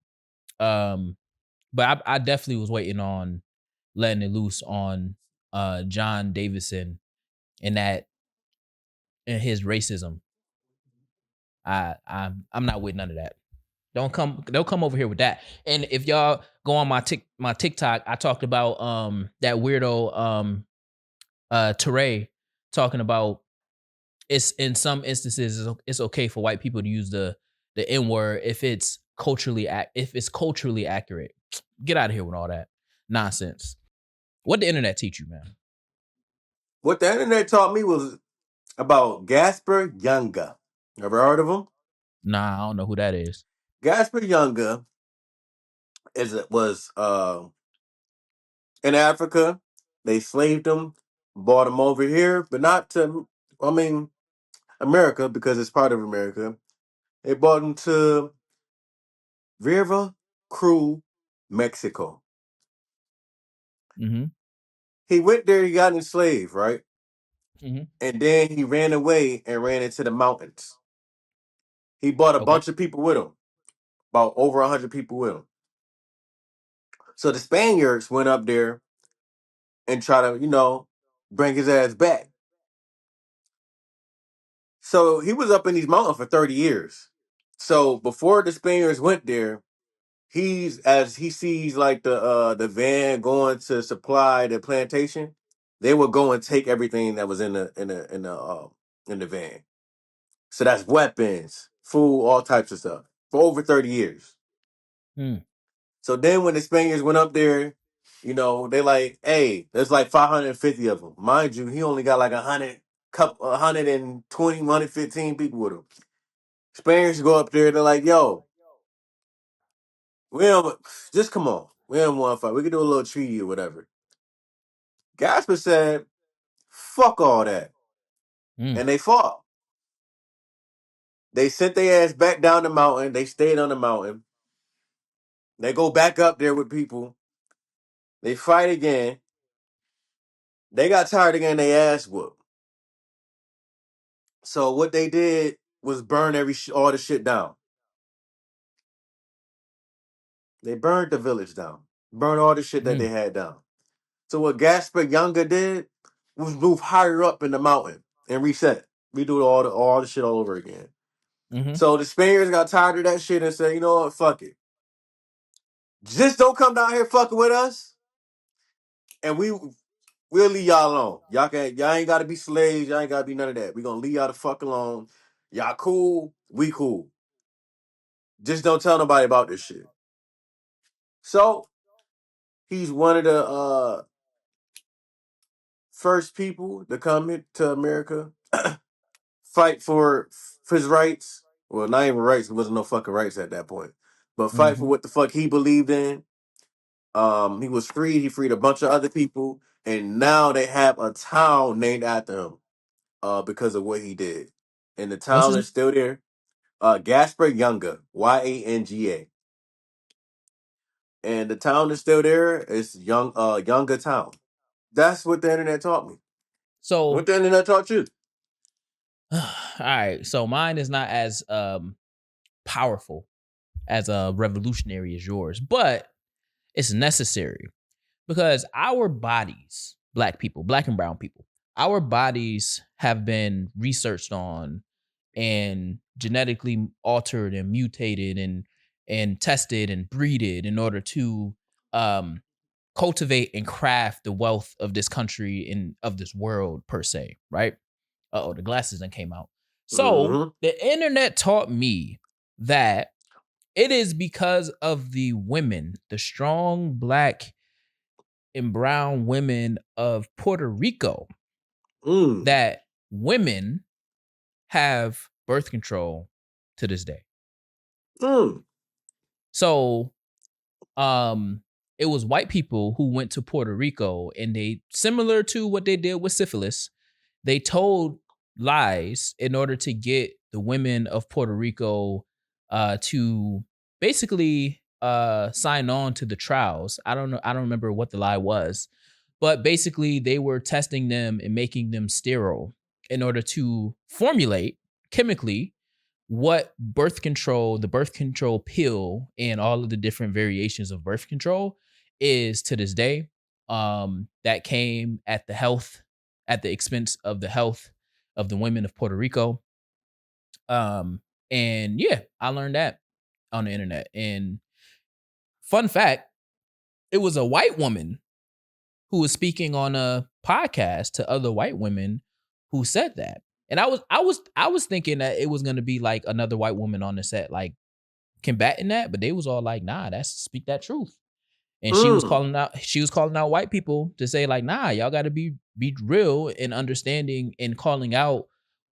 But I definitely was waiting on letting it loose on John Davidson and that and his racism. I'm not with none of that. Don't come over here with that. And if y'all go on my TikTok, I talked about that weirdo Teray talking about it's in some instances it's okay for white people to use the N word if it's culturally accurate. Get out of here with all that. nonsense. What the internet teach you, man? What the internet taught me was about Gasper Younger. Ever heard of him? Nah, I don't know who that is. Gasper Younger was in Africa. They slaved him, brought him over here, but not to, I mean, America, because it's part of America. They brought him to Riva Cruz, Mexico. Mm-hmm. He went there, he got enslaved, right? Mm-hmm. And then he ran away and ran into the mountains. He brought a Okay. bunch of people with him, about over 100 people with him. So the Spaniards went up there and try to, bring his ass back. So he was up in these mountains for 30 years. So before the Spaniards went there, as he sees like the van going to supply the plantation, they would go and take everything that was in the van. So that's weapons, food, all types of stuff for over 30 years. Mm. So then when the Spaniards went up there, they like, hey, there's like 550 of them. Mind you, he only got like 120, 115 people with him. Spaniards go up there, they're like, yo, we don't, just come on. We don't want to fight. We can do a little treaty or whatever. Gasper said, fuck all that. Mm. And they fought. They sent their ass back down the mountain. They stayed on the mountain. They go back up there with people. They fight again. They got tired again. They ass whooped. So what they did was burn all the shit down. They burned the village down. Burned all the shit that they Mm. had down. So what Gasper Younger did was move higher up in the mountain and reset. We do all the shit all over again. Mm-hmm. So the Spaniards got tired of that shit and said, you know what, fuck it. Just don't come down here fucking with us. And we'll leave y'all alone. Y'all ain't gotta be slaves, y'all ain't gotta be none of that. We gonna leave y'all the fuck alone. Y'all cool, we cool. Just don't tell nobody about this shit. So he's one of the first people to come to America, fight for his rights. Well, not even rights. There wasn't no fucking rights at that point. But fight for Mm-hmm. what the fuck he believed in. He was freed. He freed a bunch of other people, and now they have a town named after him. Because of what he did, and the What's town his is still there. Gasper Younger, Yanga, and the town is still there. It's Younger Town. That's what the internet taught me. What so the internet taught you? all right. So mine is not as powerful as a revolutionary as yours, but it's necessary because our bodies, black people, black and brown people, our bodies have been researched on and genetically altered and mutated and tested and breeded in order to um cultivate and craft the wealth of this country and of this world per se, right? Oh, the glasses then came out. So Mm-hmm. the internet taught me that it is because of the women, the strong black and brown women of Puerto Rico, Mm. that women have birth control to this day. Mm. So, it was white people who went to Puerto Rico and they, similar to what they did with syphilis, they told lies in order to get the women of Puerto Rico to basically sign on to the trials. I don't know. I don't remember what the lie was, but basically they were testing them and making them sterile in order to formulate chemically what the birth control pill, and all of the different variations of birth control is to this day. That came at the expense of the health of the women of Puerto Rico. And yeah, I learned that on the internet. And fun fact, it was a white woman who was speaking on a podcast to other white women who said that. And I was thinking that it was gonna be like another white woman on the set, like combating that, but they was all like, nah, that's speak that truth. And Mm. she was calling out white people to say like, nah, y'all got to be real in understanding and calling out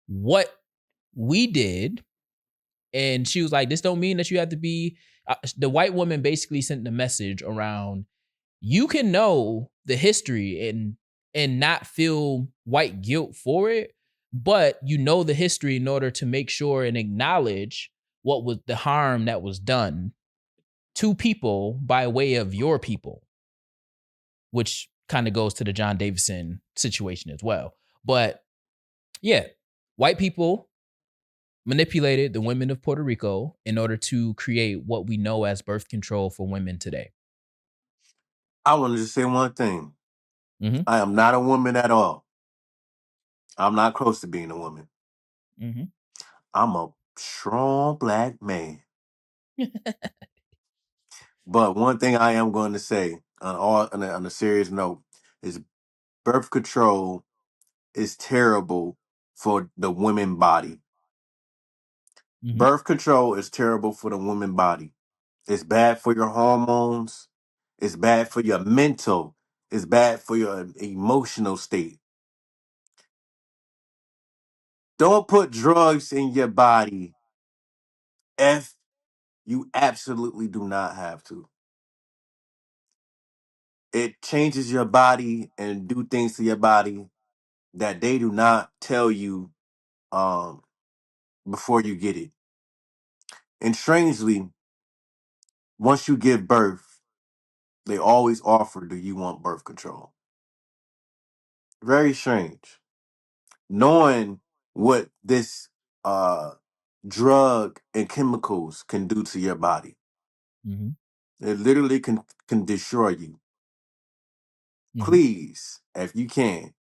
what we did. And she was like, this don't mean that you have to be the white woman basically sent the message around, you can know the history and not feel white guilt for it, but you know the history in order to make sure and acknowledge what was the harm that was done to people by way of your people, which kind of goes to the John Davison situation as well. But yeah, white people manipulated the women of Puerto Rico in order to create what we know as birth control for women today. I want to just say one thing. Mm-hmm. I am not a woman at all. I'm not close to being a woman. Mm-hmm. I'm a strong black man. But one thing I am going to say on a serious note is birth control is terrible for the women body. Mm-hmm. Birth control is terrible for the woman body. It's bad for your hormones. It's bad for your mental. It's bad for your emotional state. Don't put drugs in your body if you absolutely do not have to. It changes your body and do things to your body that they do not tell you um, before you get it. And strangely, once you give birth, they always offer, do you want birth control? Very strange. Knowing what this uh, drug and chemicals can do to your body. Mm-hmm. It literally can destroy you. Mm-hmm. Please, if you can,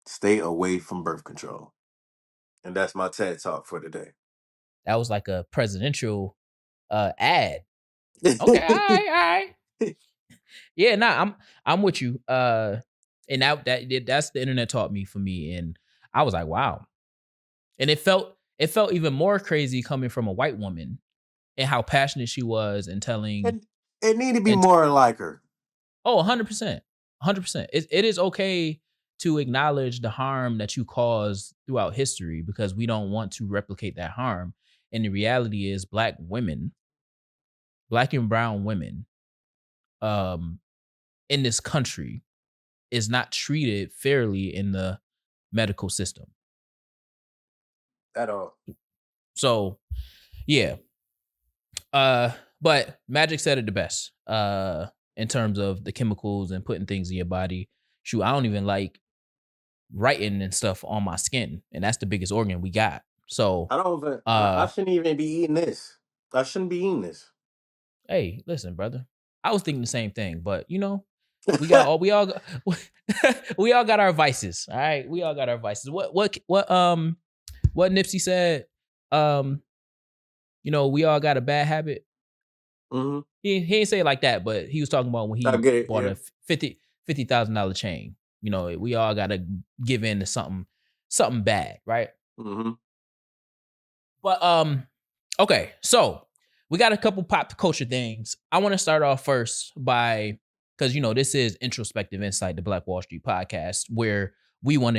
stay away from birth control. And that's my TED talk for today. That was like a presidential ad. Okay, all right. Yeah, nah, I'm with you. And that's the internet taught me for me, and I was like, wow. And it felt even more crazy coming from a white woman and how passionate she was and telling And it need to be and more like her. oh, 100%. 100%. It is okay to acknowledge the harm that you caused throughout history because we don't want to replicate that harm. And the reality is black and brown women um in this country is not treated fairly in the medical system. At all. So, yeah. Uh but Magic said it the best. In terms of the chemicals and putting things in your body. Shoot, I don't even like writing and stuff on my skin, and that's the biggest organ we got. So, I don't even. I uh, shouldn't even be eating this. I shouldn't be eating this. hey, listen, brother, I was thinking the same thing, but we all got our vices. All right, we all got our vices. What Nipsey said. Um, we all got a bad habit. hmm He ain't say it like that, but he was talking about when I he get it. bought Yeah. a $50,000 chain. We all got to give in to something bad, right? hmm But okay, so we got a couple pop culture things. I want to start off first by because this is Introspective Insight, the Black Wall Street podcast, where we want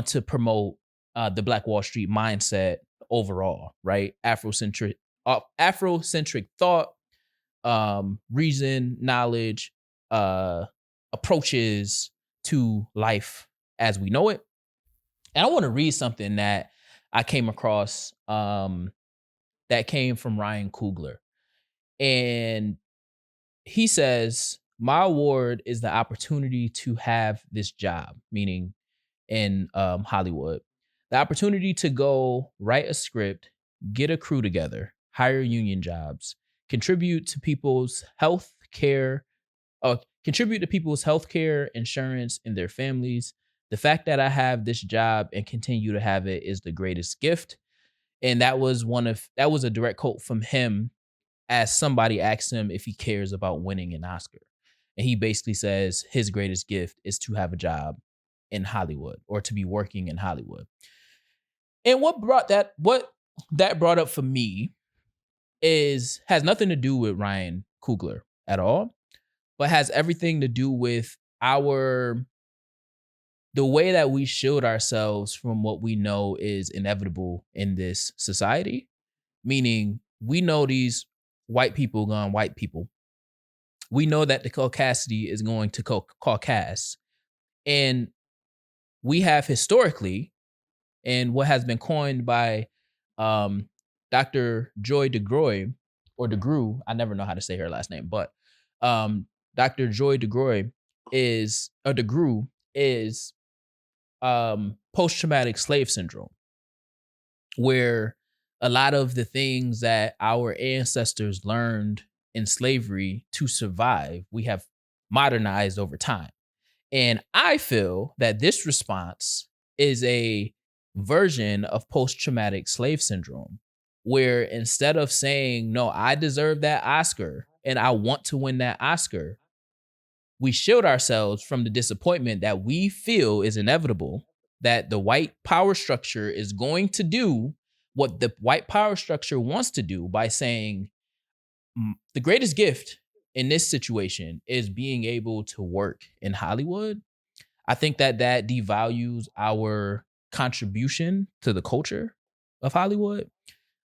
to promote the Black Wall Street mindset overall, right? Afrocentric thought, reason, knowledge, uh, approaches to life as we know it. And I want to read something that I came across that came from Ryan Coogler. And he says, my award is the opportunity to have this job, meaning in Hollywood, the opportunity to go write a script, get a crew together, hire union jobs, contribute to people's health care, insurance, and their families. The fact that I have this job and continue to have it is the greatest gift. And that was a direct quote from him as somebody asked him if he cares about winning an Oscar. And he basically says his greatest gift is to have a job in Hollywood or to be working in Hollywood. And what that brought up for me has nothing to do with Ryan Coogler at all. but has everything to do with our the way that we shield ourselves from what we know is inevitable in this society. Meaning, we know these white people gone white people. We know that the caucasity is going to caucas. And we have historically, and what has been coined by um, Dr. Joy DeGroy or DeGrew, I never know how to say her last name, but Dr. Joy DeGroy is, or DeGrew is post traumatic slave syndrome, where a lot of the things that our ancestors learned in slavery to survive, we have modernized over time. And I feel that this response is a version of post traumatic slave syndrome, where instead of saying, no, I deserve that Oscar and I want to win that Oscar, we shield ourselves from the disappointment that we feel is inevitable, that the white power structure is going to do what the white power structure wants to do by saying, the greatest gift in this situation is being able to work in Hollywood. I think that that devalues our contribution to the culture of Hollywood.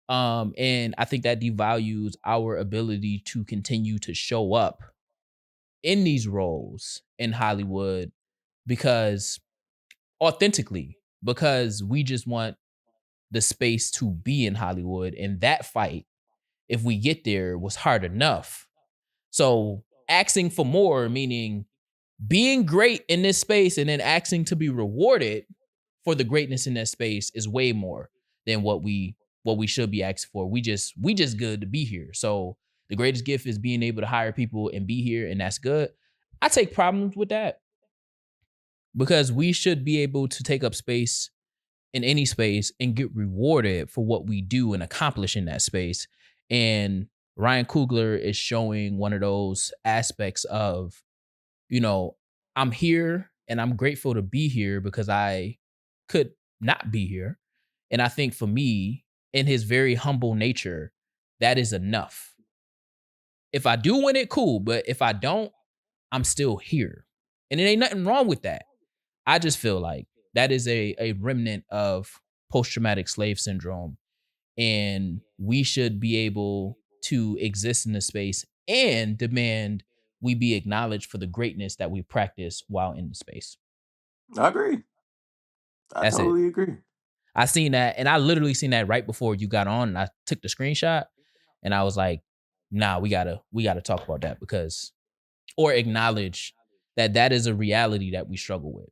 And I think that devalues our ability to continue to show up in these roles in Hollywood because authentically, because we just want the space to be in Hollywood. And that fight, if we get there, was hard enough. So asking for more, meaning being great in this space and then asking to be rewarded for the greatness in that space, is way more than what we should be asking for. We just good to be here. So the greatest gift is being able to hire people and be here, and that's good. I take problems with that because we should be able to take up space in any space and get rewarded for what we do and accomplish in that space. And Ryan Coogler is showing one of those aspects of, you know, I'm here and I'm grateful to be here because I could not be here. And I think for me, in his very humble nature, that is enough. If I do win it, cool. But if I don't, I'm still here. And it ain't nothing wrong with that. I just feel like that is a remnant of post traumatic slave syndrome. And we should be able to exist in the space and demand we be acknowledged for the greatness that we practice while in the space. I agree. I That's it. totally agree. I seen that, and I literally seen that right before you got on, and I took the screenshot, and I was like, "Nah, we gotta talk about that because, or acknowledge that that is a reality that we struggle with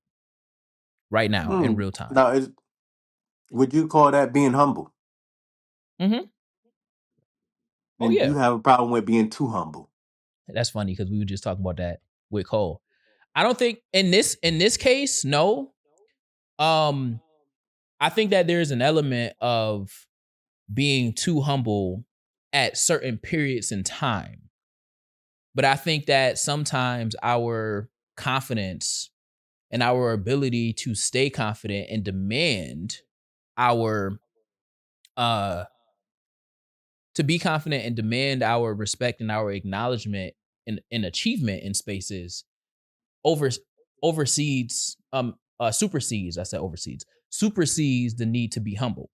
right now in real time." Now, would you call that being humble? Mm-hmm. Oh And do yeah, you have a problem with being too humble? that's funny because we were just talking about that with Cole. I don't think in this case, no. Um, I think that there's an element of being too humble at certain periods in time. But I think that sometimes our confidence and our ability to stay confident and demand our uh to be confident and demand our respect and our acknowledgement and achievement in spaces over oversees supersedes, I said oversees, supersedes the need to be humble.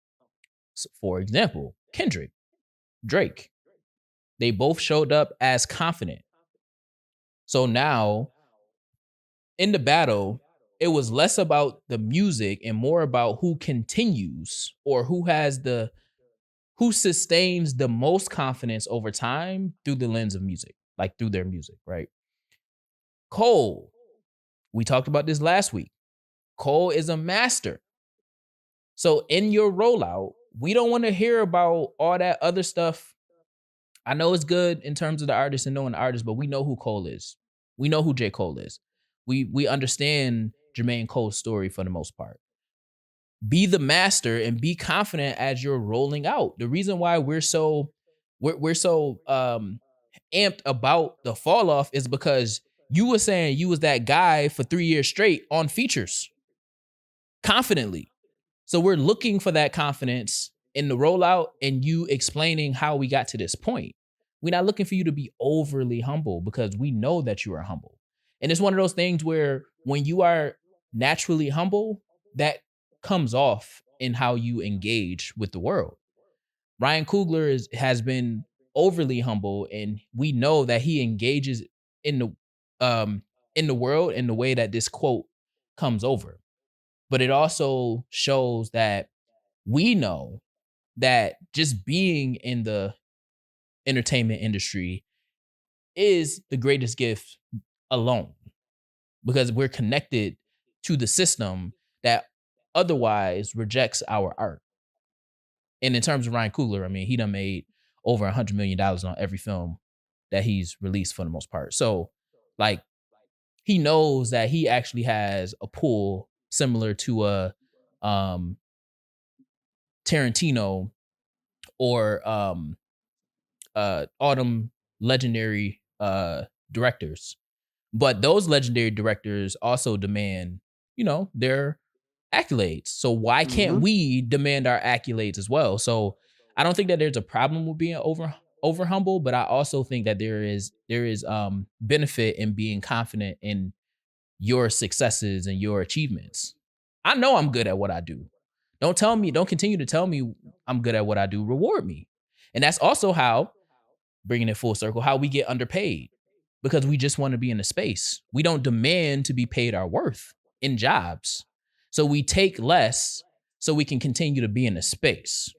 So for example, Kendrick, Drake, they both showed up as confident. So now in the battle, it was less about the music and more about who continues or who sustains the most confidence over time through the lens of music, like through their music, right? Cole, we talked about this last week. Cole is a master. So in your rollout, we don't want to hear about all that other stuff. I know it's good in terms of the artist and knowing the artist, but we know who Cole is. We know who J. Cole is. We understand Jermaine Cole's story for the most part. Be the master and be confident as you're rolling out. The reason why we're so amped about the fall off is because you were saying you was that guy for 3 years straight on features confidently. So we're looking for that confidence in the rollout and you explaining how we got to this point. We're not looking for you to be overly humble because we know that you are humble. And it's one of those things where when you are naturally humble, that comes off in how you engage with the world. Ryan Coogler has been overly humble, and we know that he engages in the world in the way that this quote comes over. But it also shows that we know that just being in the entertainment industry is the greatest gift alone, because we're connected to the system that otherwise rejects our art. And in terms of Ryan Coogler, I mean, he done made over $100 million on every film that he's released for the most part. So, like, he knows that he actually has a pull similar to a um, Tarantino or Autumn legendary directors. But those legendary directors also demand, their accolades. So why can't Mm-hmm. we demand our accolades as well? So I don't think that there's a problem with being over humble, but I also think that there is benefit in being confident in your successes and your achievements. I know I'm good at what I do. Don't continue to tell me I'm good at what I do. Reward me. And that's also how, bringing it full circle, how we get underpaid, because we just want to be in a space. We don't demand to be paid our worth in jobs. So we take less so we can continue to be in a space,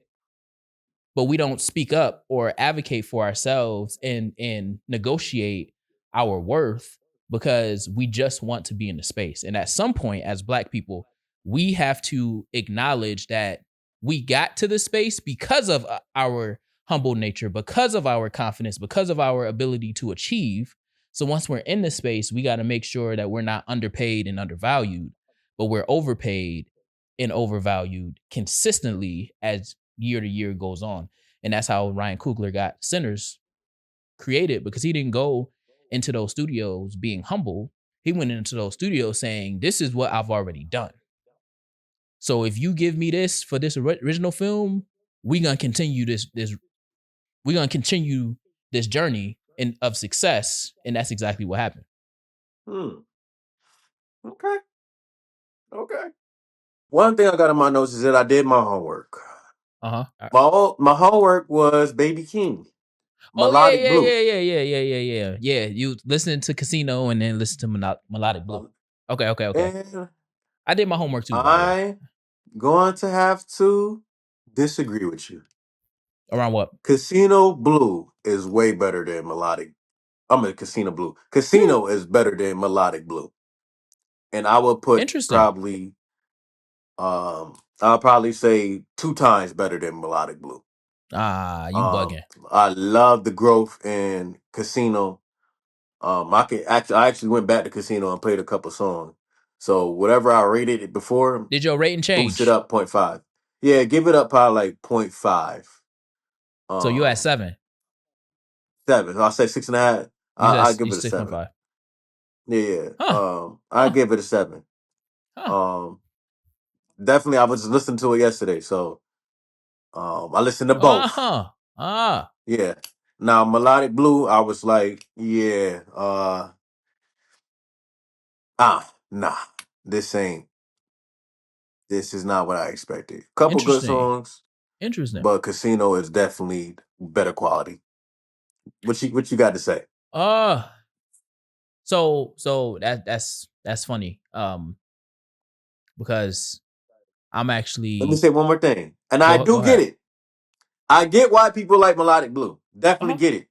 but we don't speak up or advocate for ourselves and negotiate our worth because we just want to be in the space. And at some point, as Black people, we have to acknowledge that we got to the space because of our humble nature, because of our confidence, because of our ability to achieve. So once we're in the space, we got to make sure that we're not underpaid and undervalued, but we're overpaid and overvalued consistently as year to year goes on. And that's how Ryan Coogler got Sinners created, because he didn't go into those studios being humble. He went into those studios saying, "This is what I've already done. So if you give me this for this original film, we're gonna continue this we're gonna continue this journey of success." And that's exactly what happened. Hmm. Okay. Okay. One thing I got in my notes is that I did my homework. Uh-huh. My homework was Baby King, Oh yeah, Melodic yeah, Blue. yeah, yeah, yeah, yeah, yeah, yeah. Yeah, you listening to Casino and then listen to Melodic Blue. Um, Okay, okay, okay. and I did my homework too, by the way. I going to have to disagree with you. Around what? Casino Blue is way better than Melodic. I'm a Casino Blue. Hmm. Casino is better than Melodic Blue, and I would put Interesting. probably I'll probably say two times better than Melodic Blue. Ah, you Um, bugging. I love the growth in Casino. I actually went back to Casino and played a couple songs. So whatever I rated it before, Did your rating boost it change? up 0.5. Yeah, give it up probably like 0.5. So you at Um, 7. 7. I'll say 6.5. You said I give you it a 7. 6.5. Yeah, yeah. Huh. I Huh. give it a 7. Huh. Um, definitely I was just listening to it yesterday, so I listened to both. Uh-huh. Ah. Yeah. Now Melodic Blue, I was like, yeah, nah, this ain't this is not what I expected. Couple good Interesting. songs, Interesting. but Casino is definitely better quality. What you got to say? Uh so that's funny. Because I'm Let me actually say one more thing. And I go do get ahead. it. I get why people like Melodic Blue. Definitely Uh-huh. get it.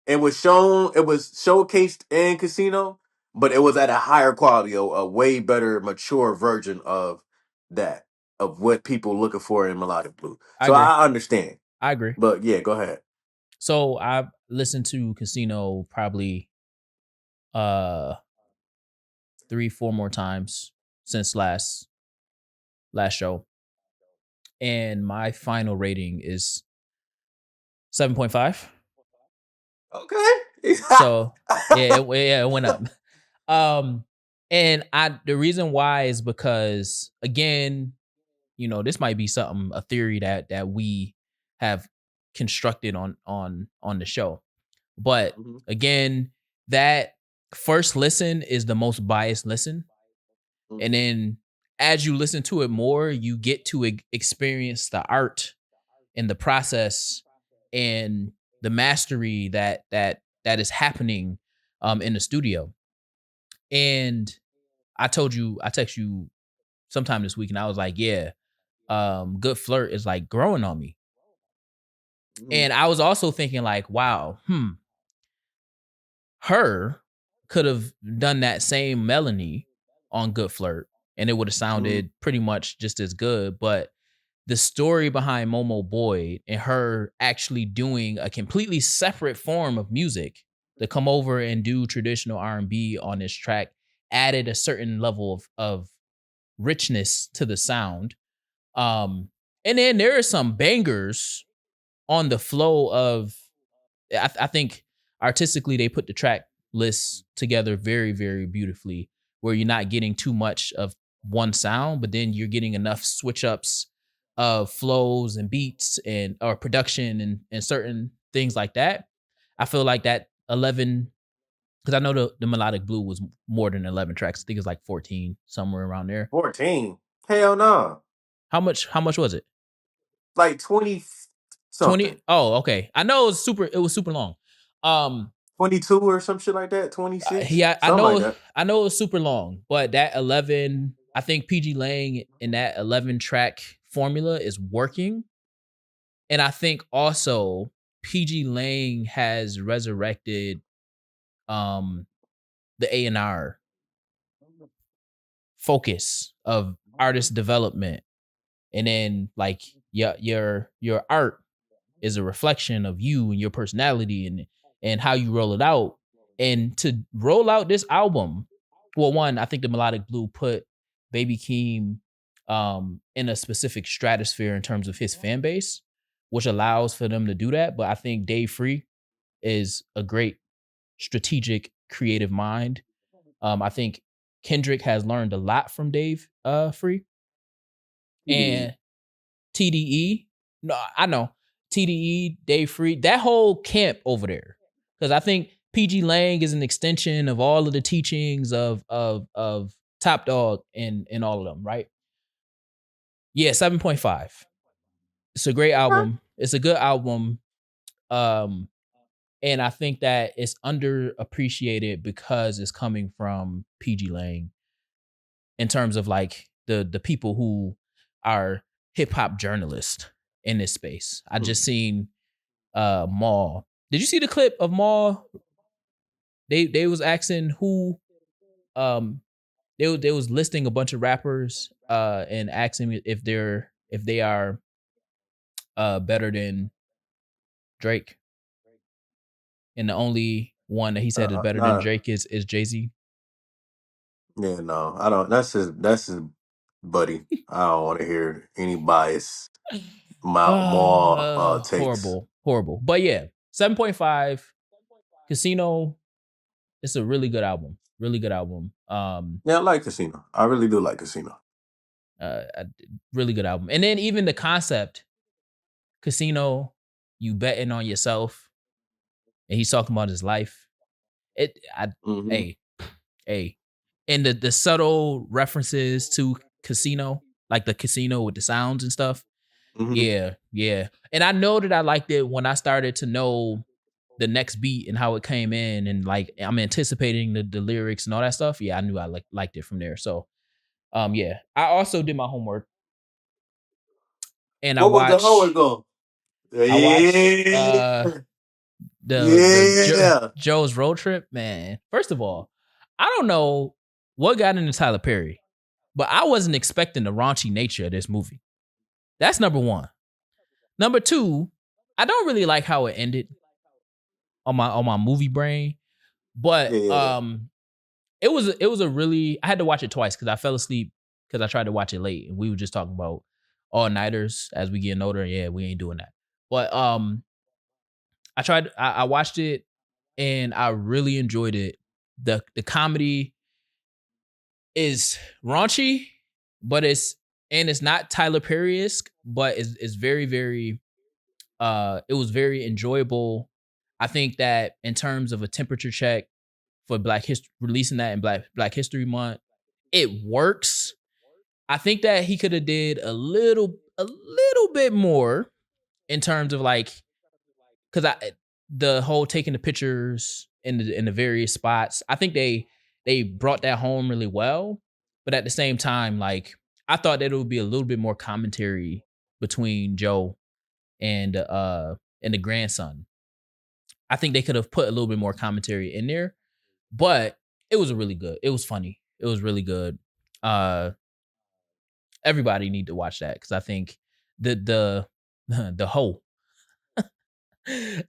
It was showcased in Casino, but it was at a higher quality, a way better, mature version of that, of what people looking for in Melodic Blue. I So agree. I understand. I agree. But yeah, go ahead. So I've listened to Casino probably uh 3, 4 more times since last show. And my final rating is 7.5. Okay. So it went up. Um, and the reason why is because, again, this might be something, a theory that we have constructed on the show. But Mm-hmm. again, that first listen is the most biased listen. And Mm-hmm. then as you listen to it more, you get to experience the art and the process and the mastery that is happening in the studio. And I text you sometime this week, and I was like, yeah, Good Flirt is like growing on me. Mm-hmm. And I was also thinking like, wow, her could have done that same Melanie on Good Flirt, and it would have Mm-hmm. sounded pretty much just as good. But the story behind Momo Boyd and her actually doing a completely separate form of music to come over and do traditional R&B on this track added a certain level of richness to the sound. Um, and then there are some bangers on the flow of I think artistically they put the track lists together very, very beautifully, where you're not getting too much of one sound, but then you're getting enough switch ups of flows and beats and or production and certain things like that. I feel like that 11, because I know the melodic blue was more than 11 tracks. I think it's like 14, somewhere around there. 14. Hell no. How much was it? Like 20 20? something. Oh, okay. I know it was super long. Um 22 or some shit like that. 26. yeah, Something like that. I know it's super long, but that 11, I think PG Lang in that 11 track formula is working. And I think also PG Lang has resurrected um the A&R focus of artist development. And then like your art is a reflection of you and your personality and how you roll it out. And to roll out this album, well, one, I think the Melodic Blue put Baby Keem in a specific stratosphere in terms of his fan base, which allows for them to do that. But I think Dave Free is a great strategic creative mind. I think Kendrick has learned a lot from Dave Free. TDE. And TDE. No, I know. TDE, Dave Free, that whole camp over there. Because I think PG Lang is an extension of all of the teachings of Top Dog and all of them, right? Yeah, 7.5. It's a great Huh? album. It's a good album. Um, and I think that it's underappreciated because it's coming from PG Lang in terms of like the people who are hip hop journalists in this space. I just seen Maul. Did you see the clip of Maul? They was asking who um they was listing a bunch of rappers and asking if they are better than Drake. And the only one that he said is better than Not, Drake is Jay-Z. yeah, no. I don't. That's his buddy. I don't want to hear any bias. More takes. Horrible, horrible. But yeah, 7.5 Casino. It's a really good album. Really good album. Yeah, I like Casino. I really do like Casino. A really good album. And then even the concept, Casino, you betting on yourself, and he's talking about his life. Hmm. Hey, hey, and the subtle references to Casino, like the casino with the sounds and stuff. Hmm. Yeah, yeah. And I know that I liked it when I started to know the next beat and how it came in, and like I'm anticipating the lyrics and all that stuff. Yeah, I knew I liked it from there. So yeah. I also did my homework and What was the homework goal? I watched Yeah, the yeah. Joe's Road Trip, man. First of all, I don't know what got into Tyler Perry, but I wasn't expecting the raunchy nature of this movie. That's number one. Number two, I don't really like how it ended on my movie brain, Yeah, but yeah, it was a really, I had to watch it twice because I fell asleep because I tried to watch it late and we were just talking about all nighters as we getting older. Yeah, we ain't doing that. But I watched it and I really enjoyed it. The comedy is raunchy, but it's not Tyler Perry-esque, but it's very, very it was very enjoyable. I think that in terms of a temperature check for Black History, releasing that in Black History Month, it works. I think that he could have did a little bit more in terms of like, because I the whole taking the pictures in the various spots. I think they brought that home really well, but at the same time, like I thought that it would be a little bit more commentary between Joe and the grandson. I think they could have put a little bit more commentary in there, but it was really good. It was funny. It was really good. Uh Everybody need to watch that because I think the the hoe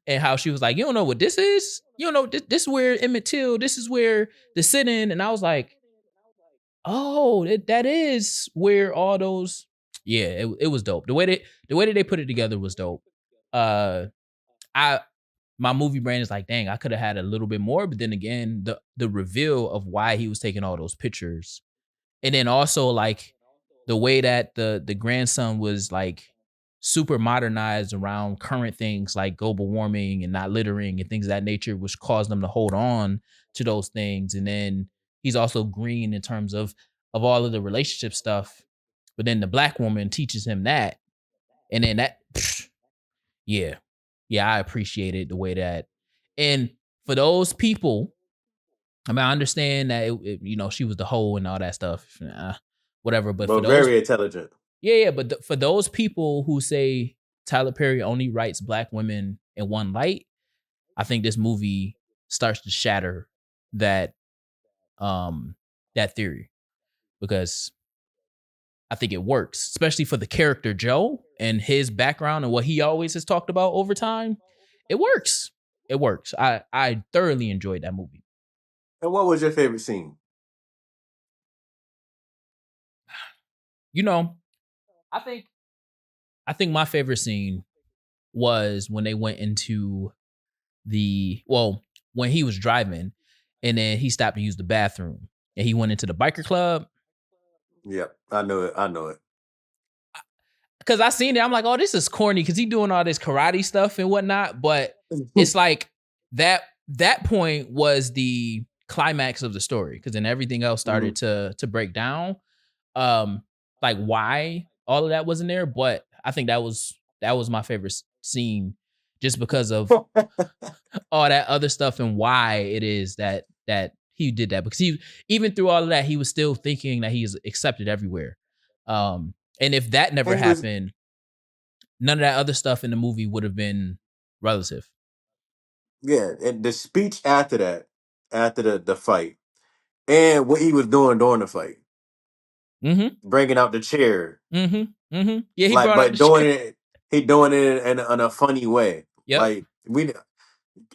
and how she was like, you don't know what this is? You don't know this is where Emmett Till, this is where the sit-in. And I was like, oh, that is where all those yeah, it was dope. The way that they put it together was dope. Uh I my movie brain is like, dang, I could have had a little bit more, but then again, the reveal of why he was taking all those pictures, and then also like the way that the grandson was like super modernized around current things like global warming and not littering and things of that nature, which caused them to hold on to those things. And then he's also green in terms of all of the relationship stuff. But then the black woman teaches him that, and then that yeah. Yeah, I appreciated the way that. And for those people, I mean, I understand that she was the hoe and all that stuff, whatever. But for But those, very intelligent. yeah. But for those people who say Tyler Perry only writes black women in one light, I think this movie starts to shatter that that theory because I think it works, especially for the character Joe and his background and what he always has talked about over time. It works. It works. I thoroughly enjoyed that movie. And what was your favorite scene? You know, I think I think my favorite scene was when they went into when he was driving and then he stopped to use the bathroom and he went into the biker club. Yep, I know it. I know it. Cause I seen it, I'm like, oh, this is corny because he doing all this karate stuff and whatnot. But it's like that point was the climax of the story because then everything else started to break down. Um, like why all of that wasn't there, but I think that was my favorite scene just because of all that other stuff and why it is that he did that because he even through all of that he was still thinking that he's accepted everywhere. And if that never And he was, happened, none of that other stuff in the movie would have been relative. yeah, and the speech after that, after the fight, and what he was doing during the fight, Mm-hmm. bringing out the chair, Mm-hmm. Mm-hmm. Yeah, he like, brought out but the doing shit. it, he doing it in a funny way. Yep. Like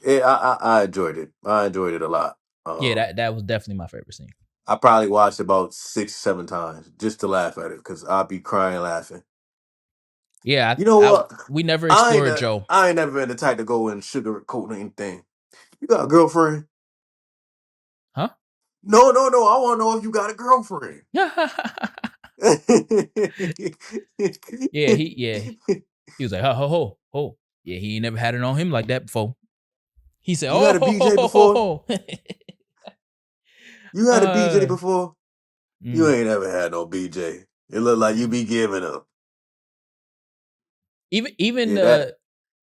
I enjoyed it. I enjoyed it a lot. Yeah, Um, that was definitely my favorite scene. I probably watched about 6, 7 times just to laugh at it because I'd be crying laughing. Yeah, You know what? we never explored Joe. I ain't never been the type to go and sugarcoat anything. You got a girlfriend? Huh? No, no, no. I want to know if you got a girlfriend. Yeah, he was like, ho ho ho ho. Yeah, he ain't never had it on him like that before. He said, You oh had a ho ho BJ ho ho before? ho. You had a BJ uh, before? You mm. ain't never had no BJ. It look like you be giving up. Even Yeah,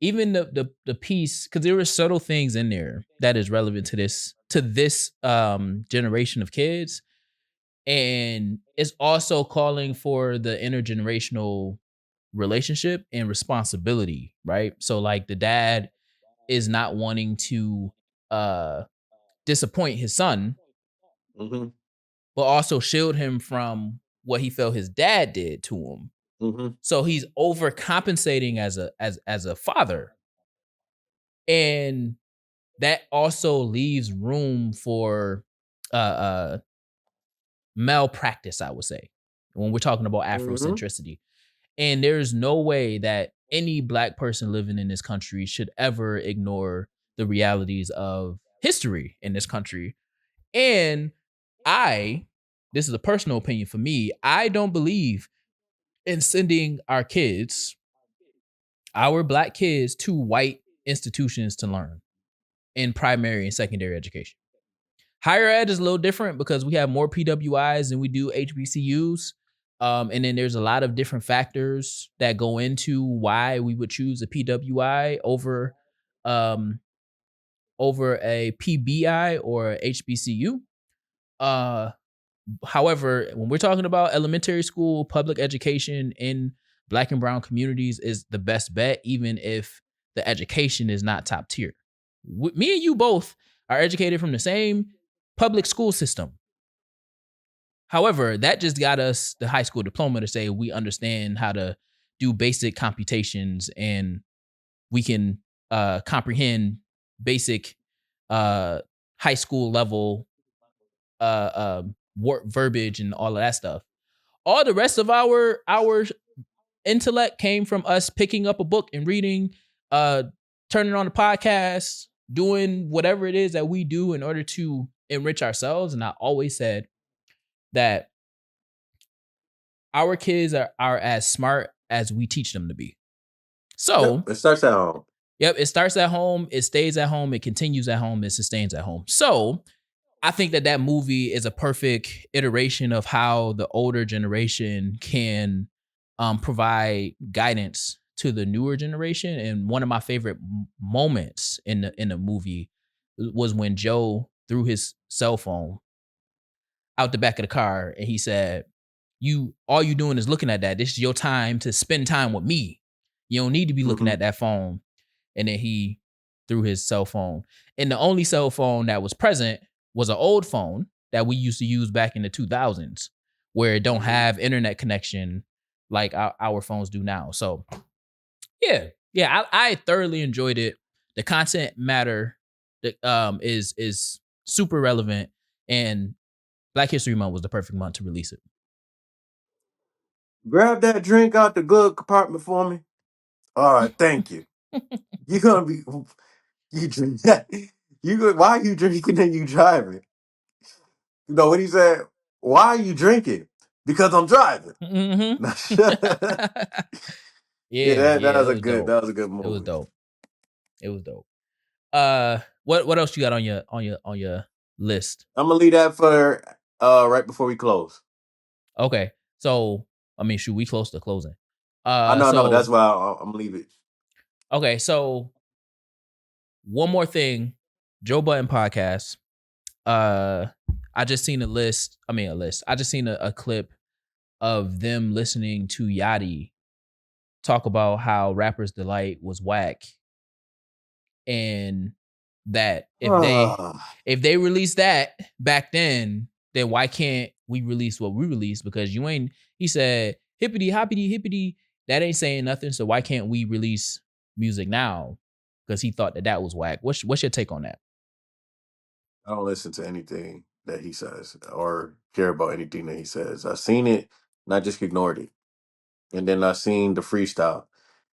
that. the piece because there were subtle things in there that is relevant to this generation of kids, and it's also calling for the intergenerational relationship and responsibility, right? So like the dad is not wanting to uh disappoint his son, Mm-hmm. but also shield him from what he felt his dad did to him. Mm-hmm. So he's overcompensating as a father. And that also leaves room for uh malpractice, I would say, when we're talking about Mm-hmm. Afrocentricity. And there's no way that any black person living in this country should ever ignore the realities of history in this country. And I, this is a personal opinion for me, I don't believe in sending our black kids, to white institutions to learn. in primary and secondary education. Higher ed is a little different because we have more PWIs than we do HBCUs. And then there's a lot of different factors that go into why we would choose a PWI um, over a PBI or HBCU. Uh, However, when we're talking about elementary school, public education in Black and brown communities is the best bet, even if the education is not top tier. Me and you both are educated from the same public school system. However, that just got us the high school diploma to say we understand how to do basic computations and we can comprehend basic uh, high school level verbiage and all of that stuff. All the rest of our intellect came from us picking up a book and reading, turning on a podcast, doing whatever it is that we do in order to enrich ourselves. And I always said that our kids are as smart as we teach them to be. Yep, So, it starts at home. yep, it starts at home, it stays at home, it continues at home, it sustains at home. So, I think that movie is a perfect iteration of how the older generation can provide guidance to the newer generation. And one of my favorite moments in the movie was when Joe threw his cell phone out the back of the car and he said, "You all you doing is looking at that. This is your time to spend time with me. You don't need to be looking Mm-hmm. at that phone." And then he threw his cell phone. And the only cell phone that was present was an old phone that we used to use back in the 2000s, where it don't Mm-hmm. have internet connection like our phones do now. So I thoroughly enjoyed it. The content matter is super relevant, and Black History Month was the perfect month to release it. Grab that drink out the glove compartment for me. All right, thank you. You gonna be you drink that? Why are you drinking and you driving? You know what he said? Why are you drinking? Because I'm driving. Mm-hmm. Yeah, Yeah, that yeah, was it a was good dope. that was a good It was movie. dope. It was dope. What else you got on your list? I'm gonna leave that for right before we close. Okay, so I mean, should we close to closing? I know that's So why I'm gonna leave it. okay, so one more thing, Joe Button podcast. Uh, I just seen a list. I mean, a list. I just seen a clip of them listening to Yachty talk about how Rapper's Delight was whack, and that if they released that back then why can't we release what we released? Because you ain't. He said hippity hoppity hippity. That ain't saying nothing. So why can't we release music now? Because he thought that was whack. What's your take on that? I don't listen to anything that he says or care about anything that he says. I seen it and I just ignored it. And then I seen the freestyle.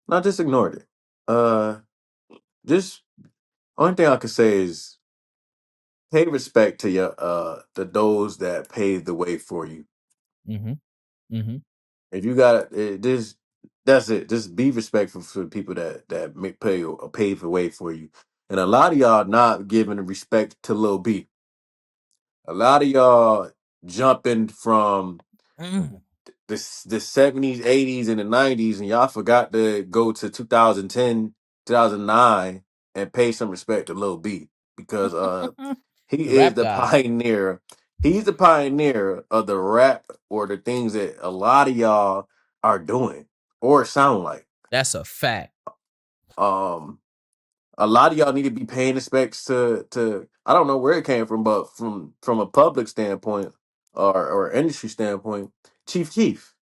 And I just ignored it. Just only thing I could say is pay respect to your the those that paved the way for you. Mm-hmm. Mm-hmm. If you got this, that's it. Just be respectful for the people that make pave the way for you. And a lot of y'all not giving the respect to Lil B. A lot of y'all jumping from Mm. the 70s, 80s, and the 90s, and y'all forgot to go to 2010, 2009, and pay some respect to Lil B because he The is rap the god. pioneer. He's the pioneer of the rap or the things that a lot of y'all are doing or sound like. That's a fact. Um, a lot of y'all need to be paying respects to I don't know where it came from, but from a public standpoint or industry standpoint, Chief Keef.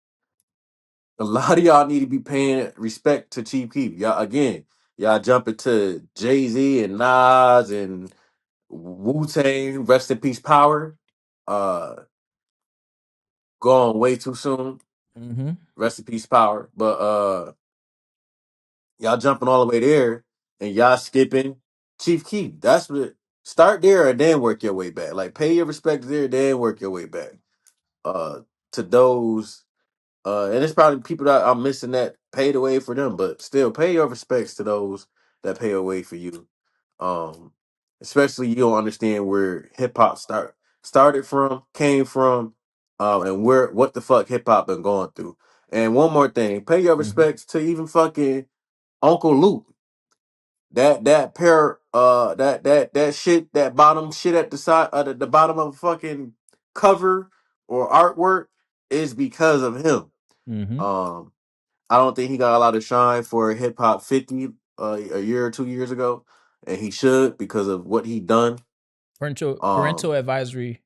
A lot of y'all need to be paying respect to Chief Keef. Y'all jumping to Jay Z and Nas and Wu Tang. Rest in peace, Power. Uh, Gone way too soon. Mm-hmm. Rest in peace, Power. But y'all jumping all the way there and y'all skipping Chief Keef. That's what. Start there and then work your way back. Like pay your respect there, then work your way back. Uh, to those and it's probably people that I'm missing that paid away for them, but still pay your respects to those that pay away for you. Um, especially you don't understand where hip hop started from, came from, and where what the fuck hip hop been going through. And one more thing, pay your Mhm. respects to even fucking Uncle Luke. That pair that shit, that bottom shit at the side, the bottom of a fucking cover or artwork is because of him. Mhm. Um, I don't think he got a lot of shine for Hip Hop 50 a year or 2 years ago, and he should because of what he done. Parental Um, advisory.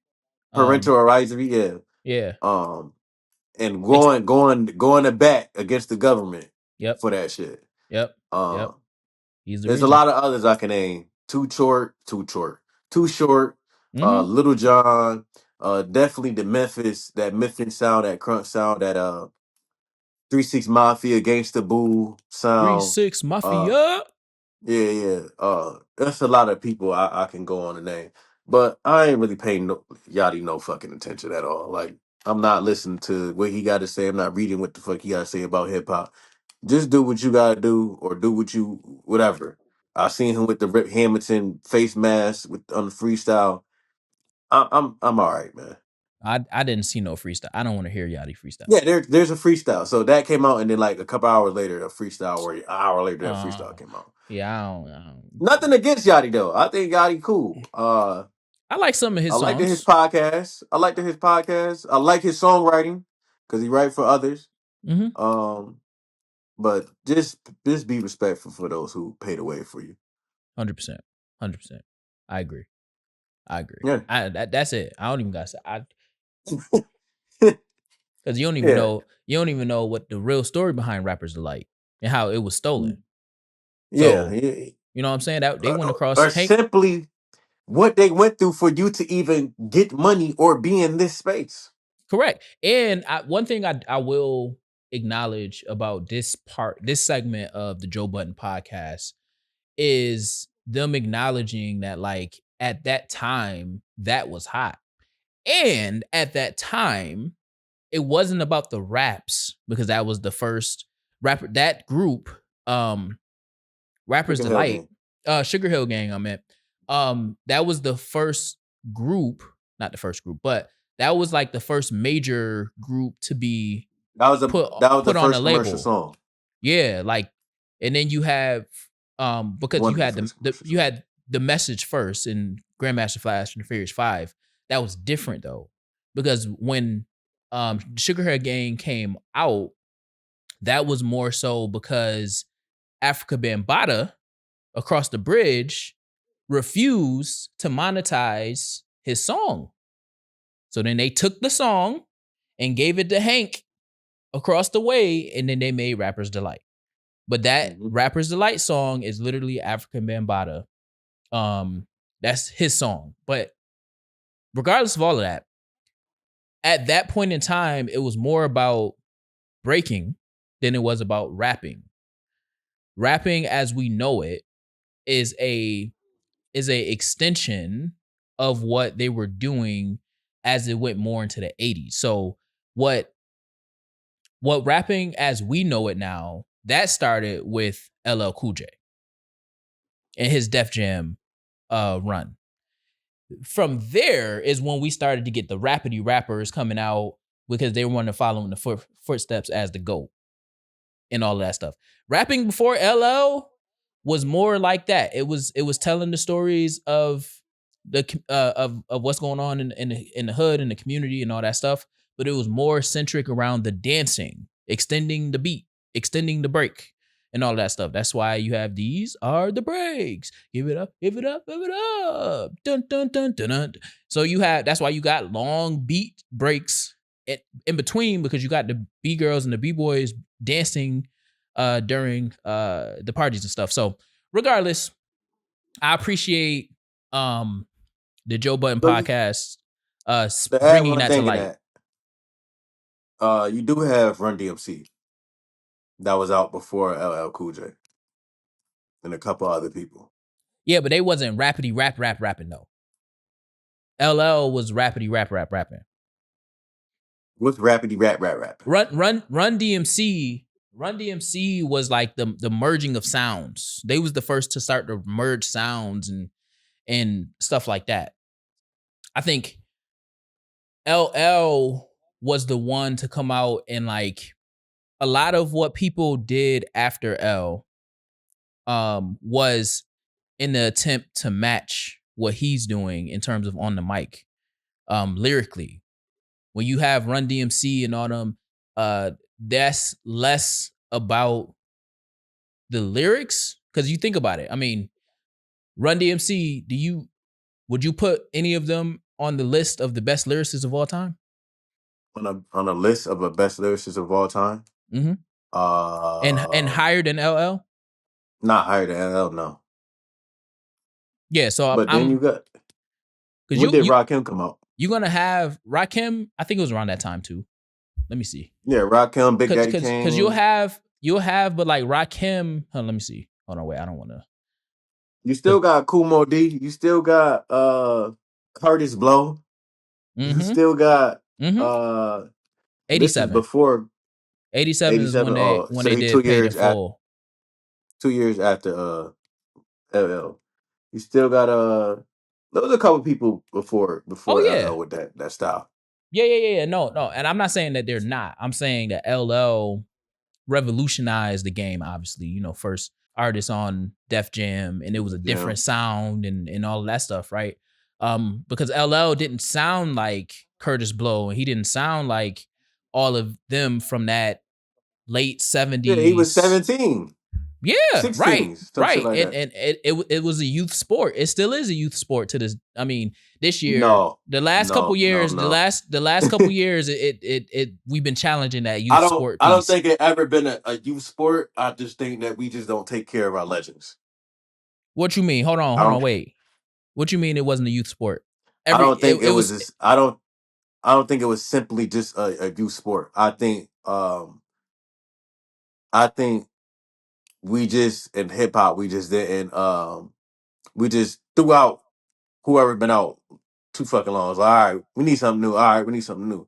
Um, parental advisory, yeah. yeah. Um, and Ex- going to bat against the government yep. for that shit. Yep. Yep. Um, He's the there's a reason. lot of others I can name. Too short. Mhm. Little John. Definitely that Memphis sound, that crunch sound, that 3 6 Mafia, Gangsta Boo sound. 3-6 Uh, Mafia. yeah, yeah. There's a lot of people I can go on the name, but I ain't really paying Yachty no fucking attention at all. Like, I'm not listening to what he got to say. I'm not reading what the fuck he got to say about hip hop. Just do what you gotta do, or do what you whatever. I seen him with the Rip Hamilton face mask on the freestyle. I'm all right, man. I didn't see no freestyle. I don't want to hear Yachty freestyle. Yeah, there's a freestyle. So that came out, and then like a couple hours later, a freestyle, or an hour later, that freestyle Oh, came out. yeah. I don't. Nothing against Yachty though. I think Yachty cool. I like some of I his liked his songs. podcast. I liked his podcast. I like his songwriting because he write for others. Mhm. Um, but just be respectful for those who paid the way for you. 100%. 100%. I agree. I agree. Yeah, That's it. I don't even got to say because yeah, you don't even know what the real story behind Rappers Delight and how it was stolen. yeah. So, you know what I'm saying? That they went across Or Hank. simply what they went through for you to even get money or be in this space. Correct. And one thing I will acknowledge about this segment of the Joe Button podcast is them acknowledging that like at that time that was hot. And at that time, it wasn't about the raps because that was the first rapper that group, Rappers Look at hell Delight, game. Sugar Hill Gang, I meant. That was the first group, not the first group, but that was like the first major group to be put That was the put on a first commercial label. song. Yeah, like, and then you have because One of the first commercial you songs. had the message first in Grandmaster Flash and the Furious 5. That was different though. Because when Sugar Hill Gang came out, that was more so because Africa Bambaataa across the bridge refused to monetize his song. So then they took the song and gave it to Hank across the way, and then they made Rapper's Delight. But that Mhm. Rapper's Delight song is literally African Bambaataa. That's his song. But regardless of all of that, at that point in time, it was more about breaking than it was about rapping. Rapping as we know it is a extension of what they were doing as it went more into the 80s. So what rapping as we know it now, that started with LL Cool J and his Def Jam run. From there is when we started to get the rapidy rappers coming out because they wanted to follow in the footsteps as the GOAT and all of that stuff. Rapping before LL was more like that. It was telling the stories of of what's going on in the hood and the community and all that stuff, but it was more centric around the dancing, extending the beat, extending the break, and all that stuff. That's why you have these are the breaks. Give it up, give it up, give it up. Dun dun dun dun dun. So that's why you got long beat breaks in between because you got the B girls and the B boys dancing during the parties and stuff. So regardless, I appreciate the Joe Button But podcast to add bringing one that to thing in light. that, you do have Run DMC that was out before LL Cool J and a couple other people. Yeah, but they wasn't rappity rapping though. LL was rappity rapping. What's rapidy rap rapping? Run DMC. Run DMC was like the merging of sounds. They was the first to start to merge sounds and stuff like that. I think LL was the one to come out and like a lot of what people did after L was in the attempt to match what he's doing in terms of on the mic lyrically. When you have Run DMC and all them, that's less about the lyrics because you think about it. I mean, Run DMC, would you put any of them on the list of the best lyricists of all time? On a list of the best lyricists of all time. Mm-hmm. And Um, higher than LL? Not higher than LL, no. Yeah, so But then you I'm got, because when did Rakim come out? you're gonna have Rakim. I think it was around that time too. Let me see. Yeah, Rakim, Big Daddy Because you'll Kane. have but like Rakim. Let me see. Hold on, wait. I don't want to. You still got Kumo D. You still got Curtis Blow. You Mm-hmm. still got Mm-hmm. this is 87. before 87 is 87. Oh, when so they he did Paid in Full. 2 years after LL. You still got there was a couple people Oh before yeah. LL with that style. Yeah. No. And I'm not saying that they're not. I'm saying that LL revolutionized the game, obviously. First artist on Def Jam, and it was a Yeah. different sound and all of that stuff, right? Because LL didn't sound like Curtis Blow, and he didn't sound like all of them from that late Yeah, he was 70s. 17. Yeah, right. 16, some shit Right. like And that. and it was a youth sport. It still is a youth sport to this. I mean, this year, No, the last couple no, no, years, no. the last couple years, it we've been challenging that I youth don't sport I don't piece. think it ever been a youth sport. I just think that we just don't take care of our legends. What you mean? I Hold on, don't wait. What you mean it wasn't a youth sport? I Every don't think it it was was just I don't think it was simply just a youth sport. I think we just in hip hop we just didn't we just threw out whoever been out too fucking long. It's like, all right, we need something new. All right, we need something new.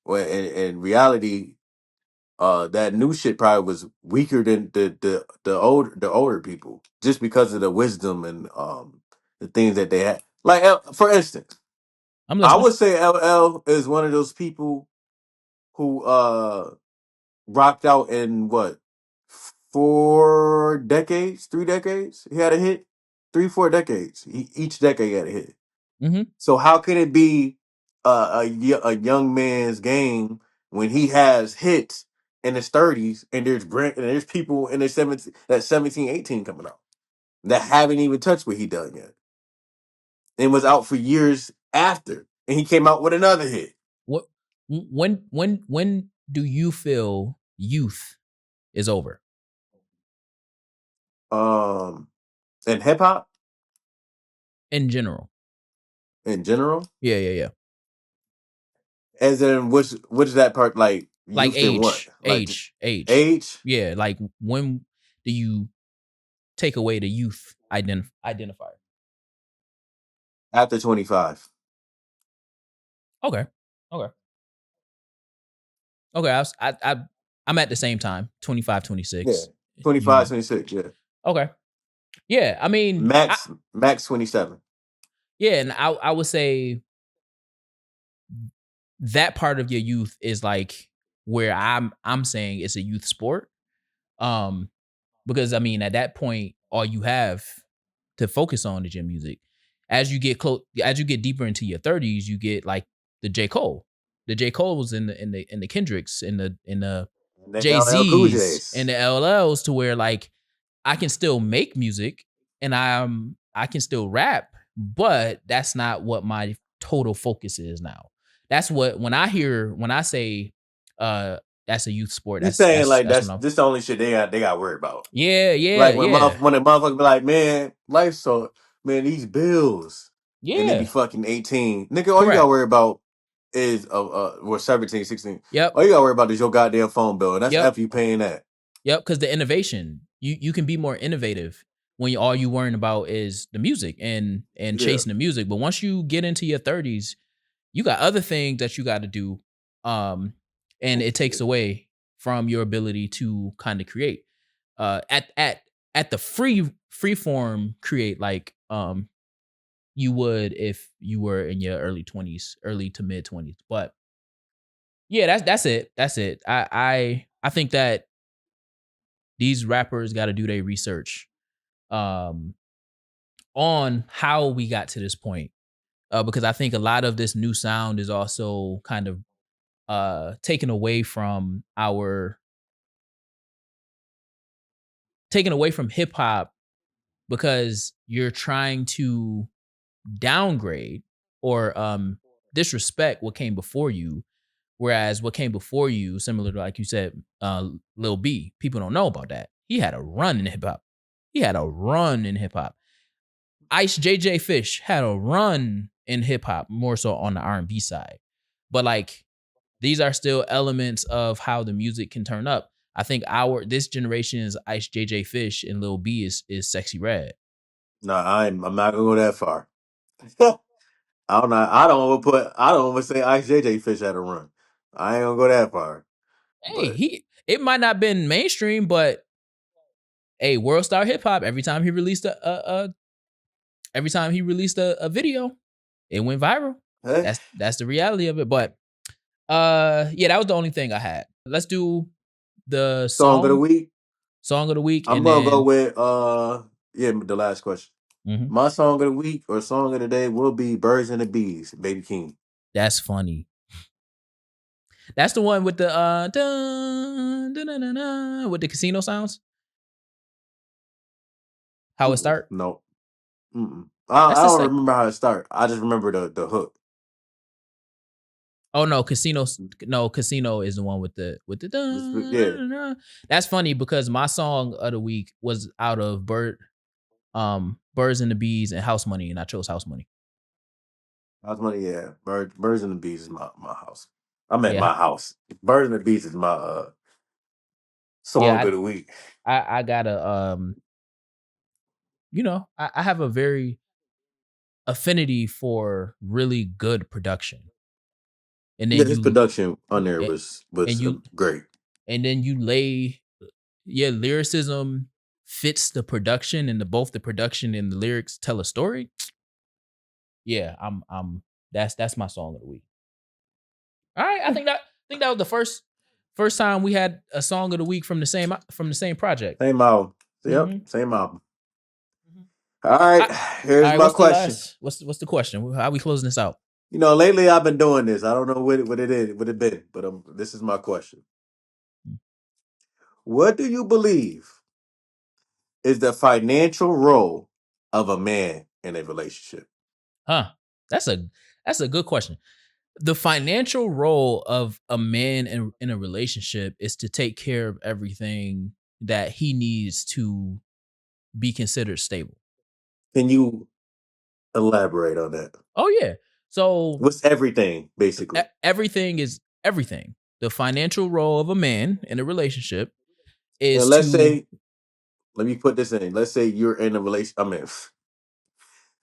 Well, in reality, that new shit probably was weaker than the older people, just because of the wisdom and the things that they had. Like for instance, I'm I listening. would say LL is one of those people who rocked out in what 4 decades, 3 decades. He had a hit, 3 4 decades. Each decade had a hit. Mm-hmm. So how can it be a young man's game when he has hits in his 30s and there's people in their 17 that 17 18 coming out that haven't even touched what he done yet and was out for years after and he came out with another hit. What when do you feel youth is over Um, in hip hop in general? in general, Yeah. as in which that part like Like youth and what like just age. age Yeah, like when do you take away the youth identifier? after 25. Okay. Okay. Okay. I'm at the same time, 25, Yeah, 26. You 25, 26. Yeah, okay. Yeah, I mean, max 27. yeah, and I would say that part of your youth is like where I'm saying it's a youth sport. Um, because I mean, at that point, all you have to focus on is your music. As you get deeper into your 30s, you get like the J. Cole. The J. Cole was in the Kendricks, in the And the Jay LL Cool Z's, and J's. the LLs, to where like I can still make music and I can still rap, but that's not what my total focus is now. That's what when I say that's a youth sport, You saying like that's what that's I'm this the only shit they got worried about. yeah, Like when yeah. when a motherfucker be like, man, life so man, these bills. And they be Yeah. fucking 18. Nigga, all you gotta Correct. worry about is well 17, 16. Yep. All you gotta worry about is your goddamn phone bill. And that's Yep. after you paying that. Yep. Because the innovation, you can be more innovative when all you worrying about is the music and Yeah. chasing the music. But once you get into your 30s, you got other things that you got to do. And it takes away from your ability to kind of create. At the free form create, like you would if you were in your early 20s, early to mid 20s. But yeah, that's it. That's it. I think that these rappers got to do their research um on how we got to this point. Because I think a lot of this new sound is also kind of taken away from our taken away from hip hop because you're trying to downgrade or disrespect what came before you. Whereas what came before you, similar to like you said, Lil B, people don't know about that. He had a run in hip hop. He had a run in hip hop. Ice JJ Fish had a run in hip hop, more so on the R&B side. But like these are still elements of how the music can turn up. I think this generation's Ice JJ Fish and Lil B is Sexy Red. No, I'm not gonna go that far. I don't know. I don't want to say Ice JJ Fish had a run. I ain't gonna go that far. Hey, But it might not been mainstream, but hey, World Star Hip Hop, every time he released a video, it went viral. hey, That's the reality of it. But yeah, that was the only thing I had. Let's do the song of the week. song of the week, I'm and gonna go then with yeah, the last question. mhm. My song of the week or song of the day will be Birds and the Bees, Baby King. That's funny. That's the one with the dun, dun, dun, dun, dun, with the casino sounds. How it start? No. Mm-mm. That's I the don't sec. remember how it start. I just remember the hook. Oh no, casino. No, casino is the one with the dun, Yeah, dun, dun, dun. That's funny because my song of the week was out of Birds and the Bees and House Money, and I chose House Money. House Money. Yeah, Birds and the Bees is my house. I'm at Yeah, my house. Birds and the Bees is my song yeah. of the week. I gotta I have a very affinity for really good production, and Yeah, then his production on there a- and was you great. and then you lay yeah, lyricism fits the production, and both the production and the lyrics tell a story. Yeah, I'm that's my song of the week. All right, I think that was the first time we had a song of the week from the same project. Same album. Yep, Mm-hmm. same album. Mm-hmm. All All right, right, here's my what's the question. last? What's the question? How are we closing this out? Lately I've been doing this. I don't know what it been, but this is my question. What do you believe is the financial role of a man in a relationship? Huh? That's a that's a good question. The financial role of a man in a relationship is to take care of everything that he needs to be considered stable. Can you elaborate on that? Oh yeah. So What's everything basically? everything is everything. The financial role of a man in a relationship is And let's to say, let me put this in. Let's say you're in a relation. I mean,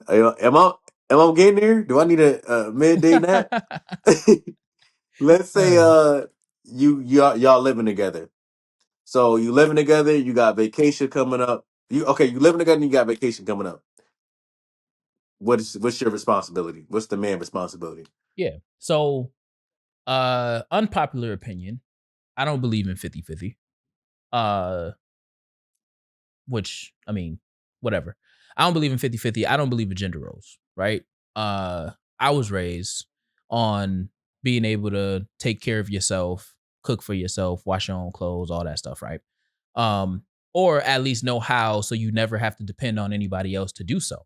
am I getting there? Do I need a midday nap? Let's say Uh, y'all living together. So you living together, you got vacation coming up. You living together and you got vacation coming up. What's your responsibility? What's the man responsibility? yeah. So unpopular opinion. I don't believe in 50-50. Uh which I mean, whatever. I don't believe in 50-50. I don't believe in gender roles, right? I was raised on being able to take care of yourself, cook for yourself, wash your own clothes, all that stuff, right? Um, or at least know how so you never have to depend on anybody else to do so. In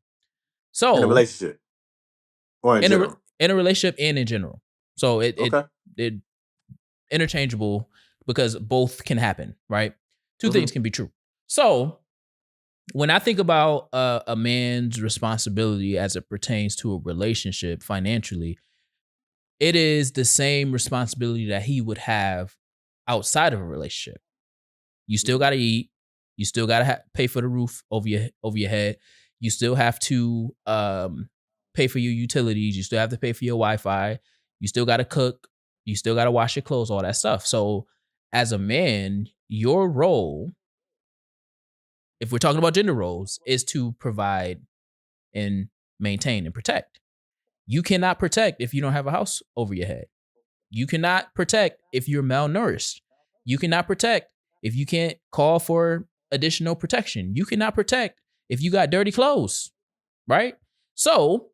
a So relationship or in general? in a relationship and in general. So Okay. it interchangeable because both can happen, right? Two Hmm. things can be true. So when I think about a man's responsibility as it pertains to a relationship financially, it is the same responsibility that he would have outside of a relationship. You still got to eat. You still got to pay for the roof over your head. You still have to pay for your utilities. You still have to pay for your Wi-Fi. You still got to cook. You still got to wash your clothes, all that stuff. So, as a man, your role, if we're talking about gender roles, is to provide and maintain, and protect. You cannot protect if you don't have a house over your head. You cannot protect if you're malnourished. You cannot protect if you can't call for additional protection. You cannot protect if you got dirty clothes, right? So,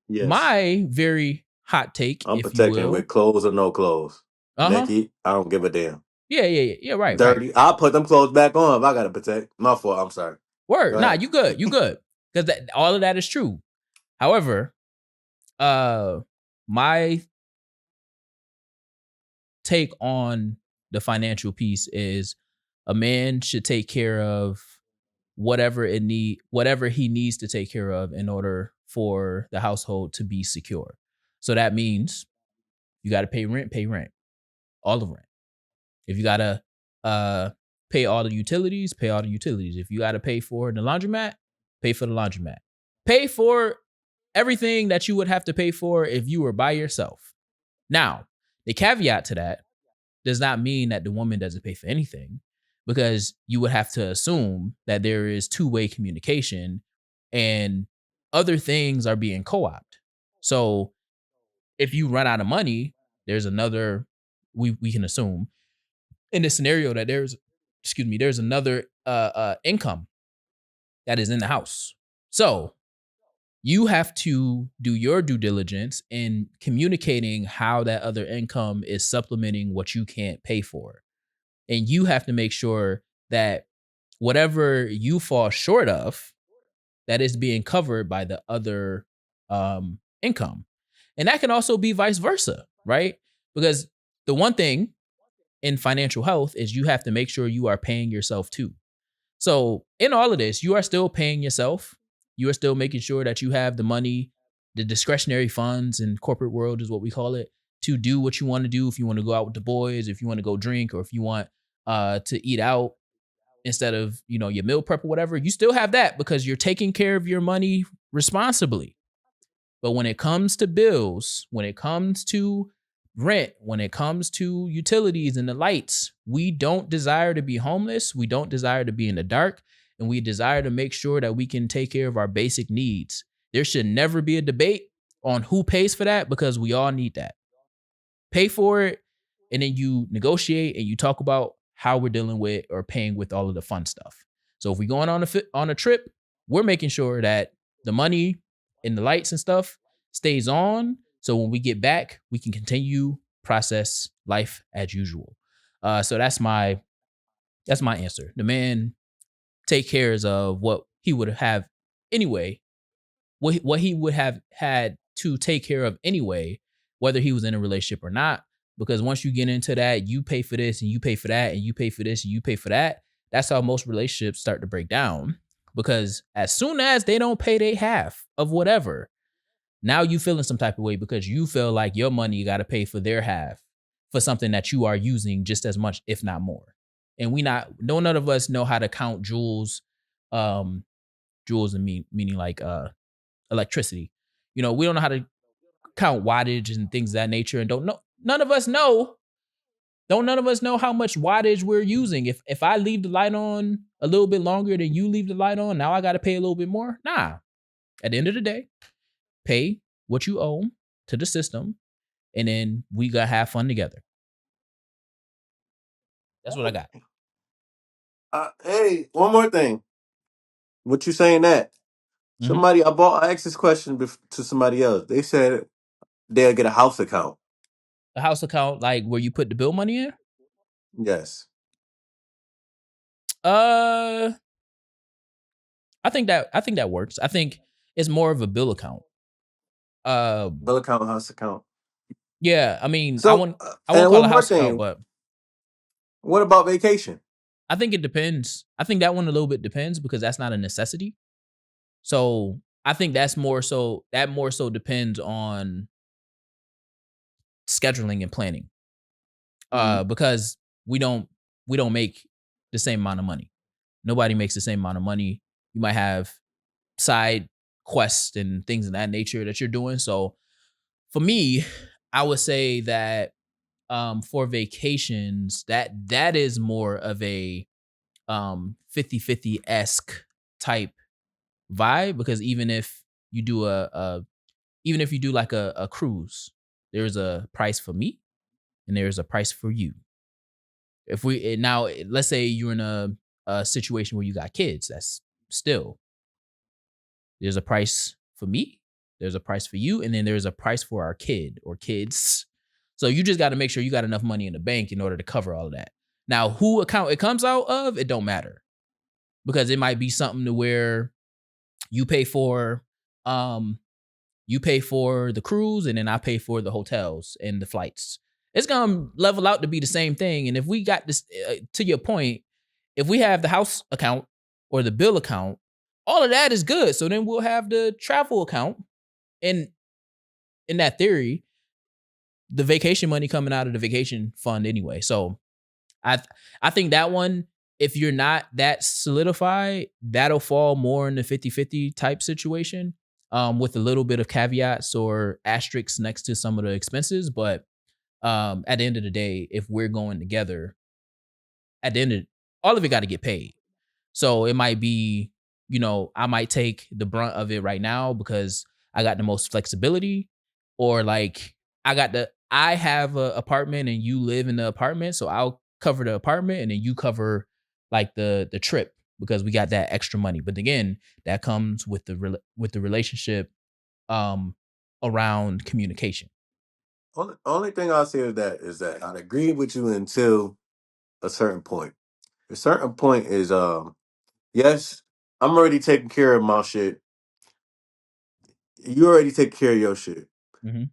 Yes. my very hot take, I'm if you protecting with will. clothes or no clothes. Uh-huh. Naked, I don't give a damn. Yeah, right, right. Dirty, I'll put them clothes back on if I gotta protect. My fault. I'm sorry. Go Word. Nah, ahead. you good. You good. Because all of that is true. However, my take on the financial piece is a man should take care of whatever he needs to take care of in order for the household to be secure. So that means you got to pay rent, all the rent. If you got to pay all the utilities, pay all the utilities. If you got to pay for the laundromat, pay for the laundromat. Pay for everything that you would have to pay for if you were by yourself. Now, the caveat to that does not mean that the woman doesn't pay for anything, because you would have to assume that there is two-way communication and other things are being co-opted. So if you run out of money, there's another, we can assume in this scenario that there's another income that is in the house. So you have to do your due diligence in communicating how that other income is supplementing what you can't pay for. And you have to make sure that whatever you fall short of, that is being covered by the other income. And that can also be vice versa, right? Because the one thing in financial health is you have to make sure you are paying yourself too. So in all of this, you are still paying yourself. You are still making sure that you have the money, the discretionary funds in corporate world is what we call it, to do what you want to do. If you want to go out with the boys, if you want to go drink, or if you want to eat out instead of, your meal prep or whatever, you still have that because you're taking care of your money responsibly. But when it comes to bills, when it comes to rent, when it comes to utilities and the lights, we don't desire to be homeless. We don't desire to be in the dark. And we desire to make sure that we can take care of our basic needs. There should never be a debate on who pays for that, because we all need that. Pay for it, and then you negotiate and you talk about how we're dealing with or paying with all of the fun stuff. So if we're going on a trip, we're making sure that the money and the lights and stuff stays on. So when we get back, we can continue process life as usual. So that's my answer. The man take cares of what he would have anyway, what he would have had to take care of anyway, whether he was in a relationship or not. Because once you get into that, you pay for this and you pay for that and you pay for this and you pay for that. That's how most relationships start to break down. Because as soon as they don't pay their half of whatever, now you feeling some type of way because you feel like your money got to pay for their half for something that you are using just as much, if not more. And none of us know how to count joules, joules and meaning like electricity. We don't know how to count wattage and things of that nature, and don't know. None of us know. Don't none of us know how much wattage we're using. If I leave the light on a little bit longer than you leave the light on, now I got to pay a little bit more. Nah. At the end of the day, pay what you owe to the system, and then we gotta have fun together. That's what I got. Hey, one more thing. What you saying that? Mm-hmm. I asked this question to somebody else. They said they'll get a house account. A house account, like where you put the bill money in. Yes. Uh, I think that works. I think it's more of a bill account. Uh, Bill account, house account. yeah. I mean, I So, won't I won't and call it one a more house account, thing. but What about vacation? I think it depends. I think that one a little bit depends because that's not a necessity. So I think that more so depends on scheduling and planning. Mhm. Because we don't make the same amount of money. Nobody makes the same amount of money. You might have side quests and things of that nature that you're doing. So for me, I would say that for vacations, that is more of a 50-50 esque type vibe, because even if you do a even if you do like a cruise, there's a price for me and there's a price for you. If we now let's say you're in a situation where you got kids, that's still there's a price for me, there's a price for you, and then there's a price for our kid or kids. So you just got to make sure you got enough money in the bank in order to cover all of that. Now, who account it comes out of, it don't matter because it might be something to where you pay for um you pay for the cruise and then I pay for the hotels and the flights. It's gonna level out to be the same thing. And if we got this, to your point, if we have the house account or the bill account, all of that is good. So then we'll have the travel account, and in that theory, the vacation money coming out of the vacation fund anyway. So I I think that one, if you're not that solidified, that'll fall more in the 50-50 type situation, with a little bit of caveats or asterisks next to some of the expenses. But at the end of the day, if we're going together, at the end of all of it got to get paid. So it might be, I might take the brunt of it right now because I got the most flexibility, or like I have a apartment and you live in the apartment, so I'll cover the apartment and then you cover like the trip because we got that extra money. But again, that comes with with the relationship um around communication. Only thing I'll say is that I agree with you until a certain point. A certain point is yes, I'm already taking care of my shit. You already take care of your shit. Mhm.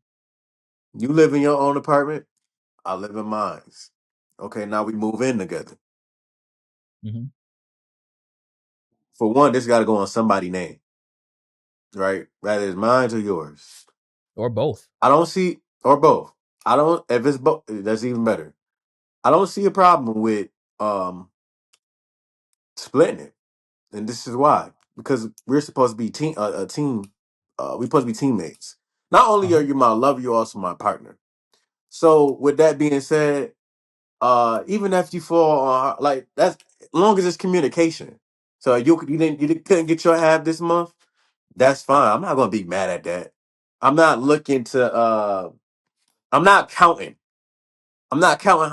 You live in your own apartment. I live in mine. Okay, now we move in together. Mhm. For one, this got to go on somebody's name, right? Rather it's mine or yours. Or both. I don't see, or both. I don't. If it's both, that's even better. I don't see a problem with um splitting it, and this is why, because we're supposed to be a team. We're supposed to be teammates. Not only are Uh-huh. you my lover, you're also my partner. So with that being said, even if you fall on like that's as long as it's communication. So couldn't get your half this month. That's fine. I'm not gonna be mad at that. I'm not looking to. I'm not counting. I'm not counting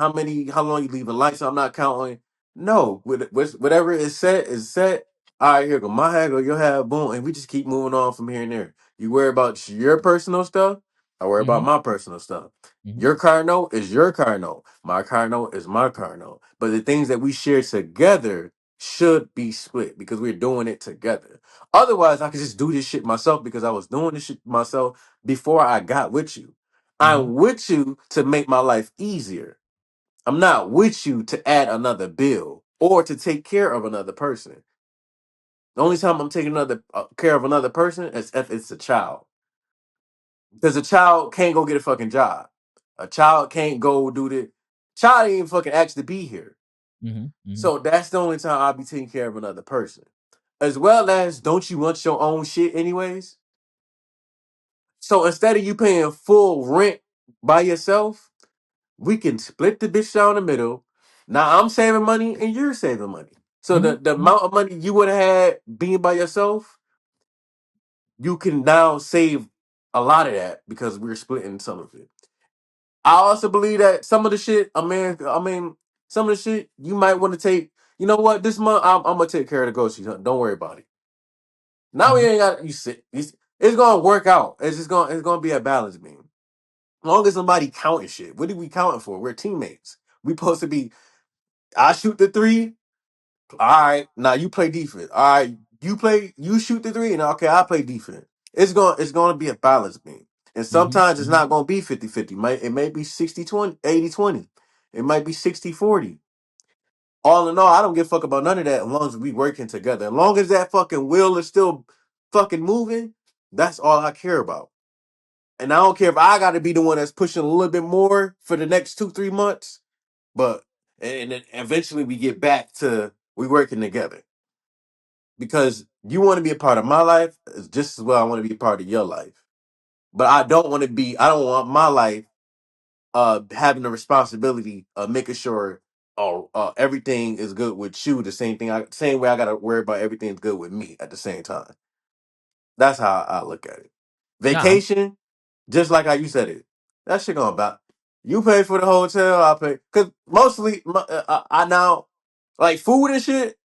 how long you leave a light. So I'm not counting. No, whatever is set is set. All right, here go my hair, go your hair, boom, and we just keep moving on from here and there. You worry about your personal stuff. I worry about Mhm. my personal stuff. Mhm. Your car note is your car note. My car note is my car note. But the things that we share together should be split because we're doing it together. Otherwise, I could just do this shit myself because I was doing this shit myself before I got with you. I'm Mhm. with you to make my life easier. I'm not with you to add another bill or to take care of another person. The only time I'm taking another care of another person is if it's a child, because a child can't go get a fucking job. A child can't go do the. Child ain't even fucking asked to be here. Mhm. Mhm. So that's the only time I'll be taking care of another person. As well as, don't you want your own shit anyways? So instead of you paying full rent by yourself, we can split the bitch down the middle. Now I'm saving money and you're saving money. So Mhm. the Mhm. amount of money you would have had being by yourself, you can now save a lot of that because we're splitting some of it. I also believe that some of the shit, some of the shit you might want to take. You know what? This month I'm gonna take care of the groceries. Don't worry about it. Now we Mhm. ain't got you sit. It's gonna work out. It's gonna be a balance beam. As long as somebody counting shit. What are we counting for? We're teammates. We supposed to be. I shoot the three. All right, now you play defense. All right, you shoot the three, and okay, I play defense. It's gonna be a balance beam. And Mhm. sometimes it's Mhm. not gonna be 50-50. It may be 60-20, 80-20. It might be 60-40. All in all, I don't give a fuck about none of that as long as we working together. As long as that fucking wheel is still fucking moving, that's all I care about. And I don't care if I gotta be the one that's pushing a little bit more for the next 2-3 months, but and then eventually we get back to we working together. Because you want to be a part of my life as just as well I want to be a part of your life. But I don't want my life having the responsibility of making sure everything is good with you the same way I gotta worry about everything's good with me at the same time. That's how I look at it. Nah. Vacation, just like how you said it. That shit gonna about. You pay for the hotel, I pay. Cause mostly, I now like food and shit.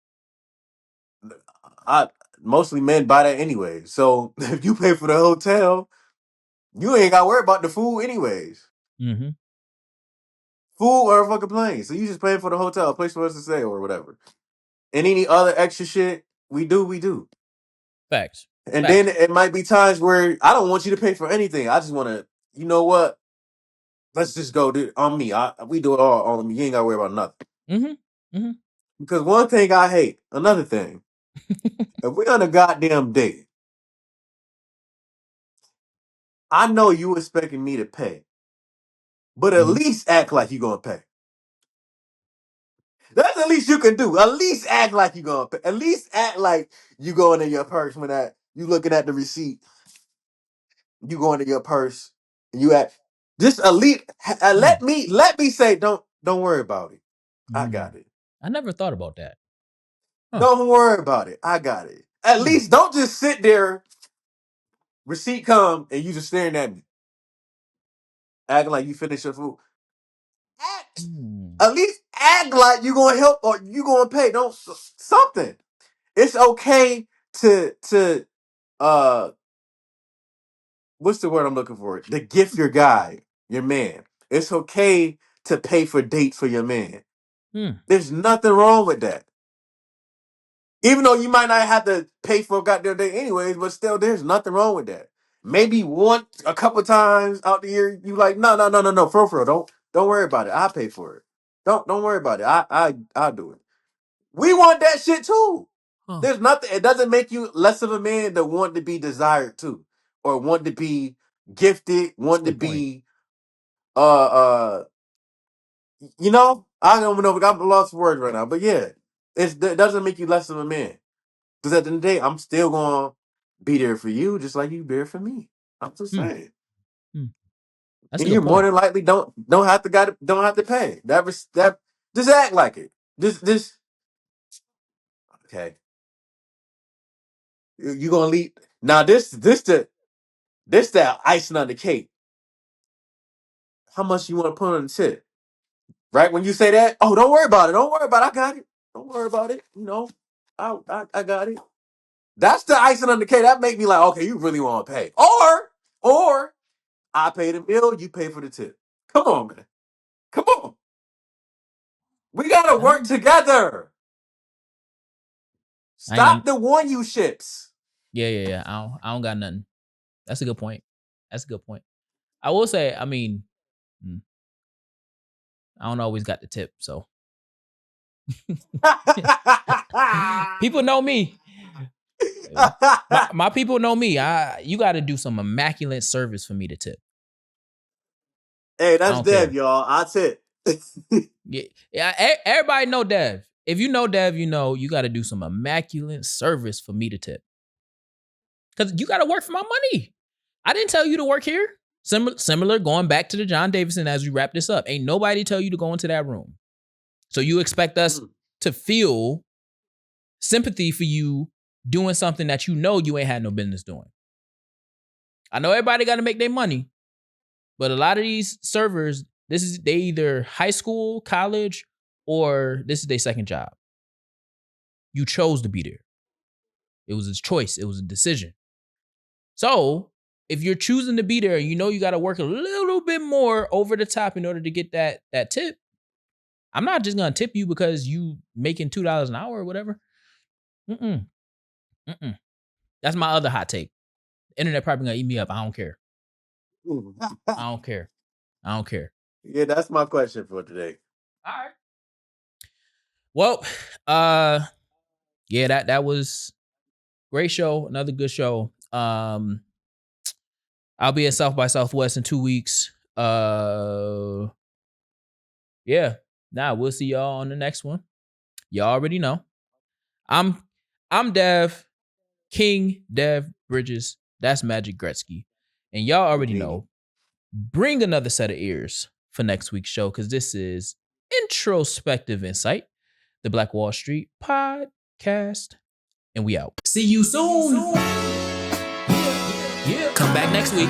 I mostly men buy that anyway. So if you pay for the hotel, you ain't got to worry about the food anyways. Mm-hmm. Food or a fucking plane. So you just pay for the hotel, a place for us to stay or whatever. And any other extra shit we do, we do. Facts. And then Facts. it might be times where I don't want you to pay for anything. I just want to, you know what? Let's just go do it on me. We do it all on me. You ain't got to worry about nothing. Mm-hmm. Mm-hmm. Because one thing I hate, another thing, if we on a goddamn date, I know you expecting me to pay, but at Mm-hmm. least act like you gonna pay. That's the least you can do. At least act like you gonna pay. At least act like you going in your purse when that you looking at the receipt. You going in your purse and you act just elite. Mm. Let me say don't worry about it. I Mm. got it. I never thought about that. Huh. Don't worry about it. I got it. At Mm. least don't just sit there. Receipt come and you just staring at me, acting like you finished your food. Act. Mm. At least act like you gonna help or you gonna pay. Don't something. It's okay to uh what's the word I'm looking for? To gift your guy, your man. It's okay to pay for dates for your man. Mm. There's nothing wrong with that. Even though you might not have to pay for a goddamn date anyways, but still there's nothing wrong with that. Maybe a couple times out the year, you like, no, for real, don't worry about it. I'll pay for it. Don't worry about it. I'll do it. We want that shit too. Huh. There's nothing. It doesn't make you less of a man that want to be desired too, or want to be gifted, That's a want to good point. be I don't know. I'm lost for words right now, but yeah, it doesn't make you less of a man because at the end of the day, I'm still gonna be there for you, just like you be there for me. I'm just Mm. saying, Mm. That's a and good you're more point. than likely don't have to pay that. Just act like it. Just okay. You gonna leave now? This that icing on the cake. How much you want to put on the tip? Right when you say that, oh, don't worry about it. Don't worry about it. I got it. Don't worry about it. I got it. That's the icing on the cake. That make me like, okay, you really want to pay, or I pay the bill, you pay for the tip. Come on, man. Come on. We gotta work Um, together. I ain't Stop gonna. the one you ships. Yeah. I don't got nothing. That's a good point. That's a good point. I will say. I mean, mm, I don't always got the tip, so people know me. My people know me. You got to do some immaculate service for me to tip. Hey, I that's don't Dev, care. y'all. I tip. Yeah. Everybody know Dev. If you know Dev, you know you got to do some immaculate service for me to tip. Because you got to work for my money. I didn't tell you to work here. Similar, going back to the John Davidson as we wrap this up. Ain't nobody tell you to go into that room. So you expect us Mm. to feel sympathy for you doing something that you know you ain't had no business doing. I know everybody got to make their money, but a lot of these servers, they either high school, college, or this is their second job. You chose to be there. It was a choice. It was a decision. So if you're choosing to be there, you know you got to work a little bit more over the top in order to get that tip. I'm not just gonna tip you because you making $2 an hour or whatever. Mm-mm. Mm-mm. That's my other hot take. The internet probably gonna eat me up. I don't care. I don't care. I don't care. Yeah, that's my question for today. All right. Well, uh, yeah, that was great show. Another good show. I'll be at South by Southwest in 2 weeks. Yeah. Nah, we'll see y'all on the next one. Y'all already know. I'm I'm Dev, King Dev Bridges. That's Magic Gretzky. And y'all already Indeed. know. Bring another set of ears for next week's show because this is Introspective Insight, the Black Wall Street podcast. And we out. See you soon. next week.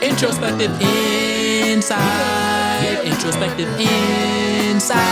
Introspective Insight. Introspective Insight.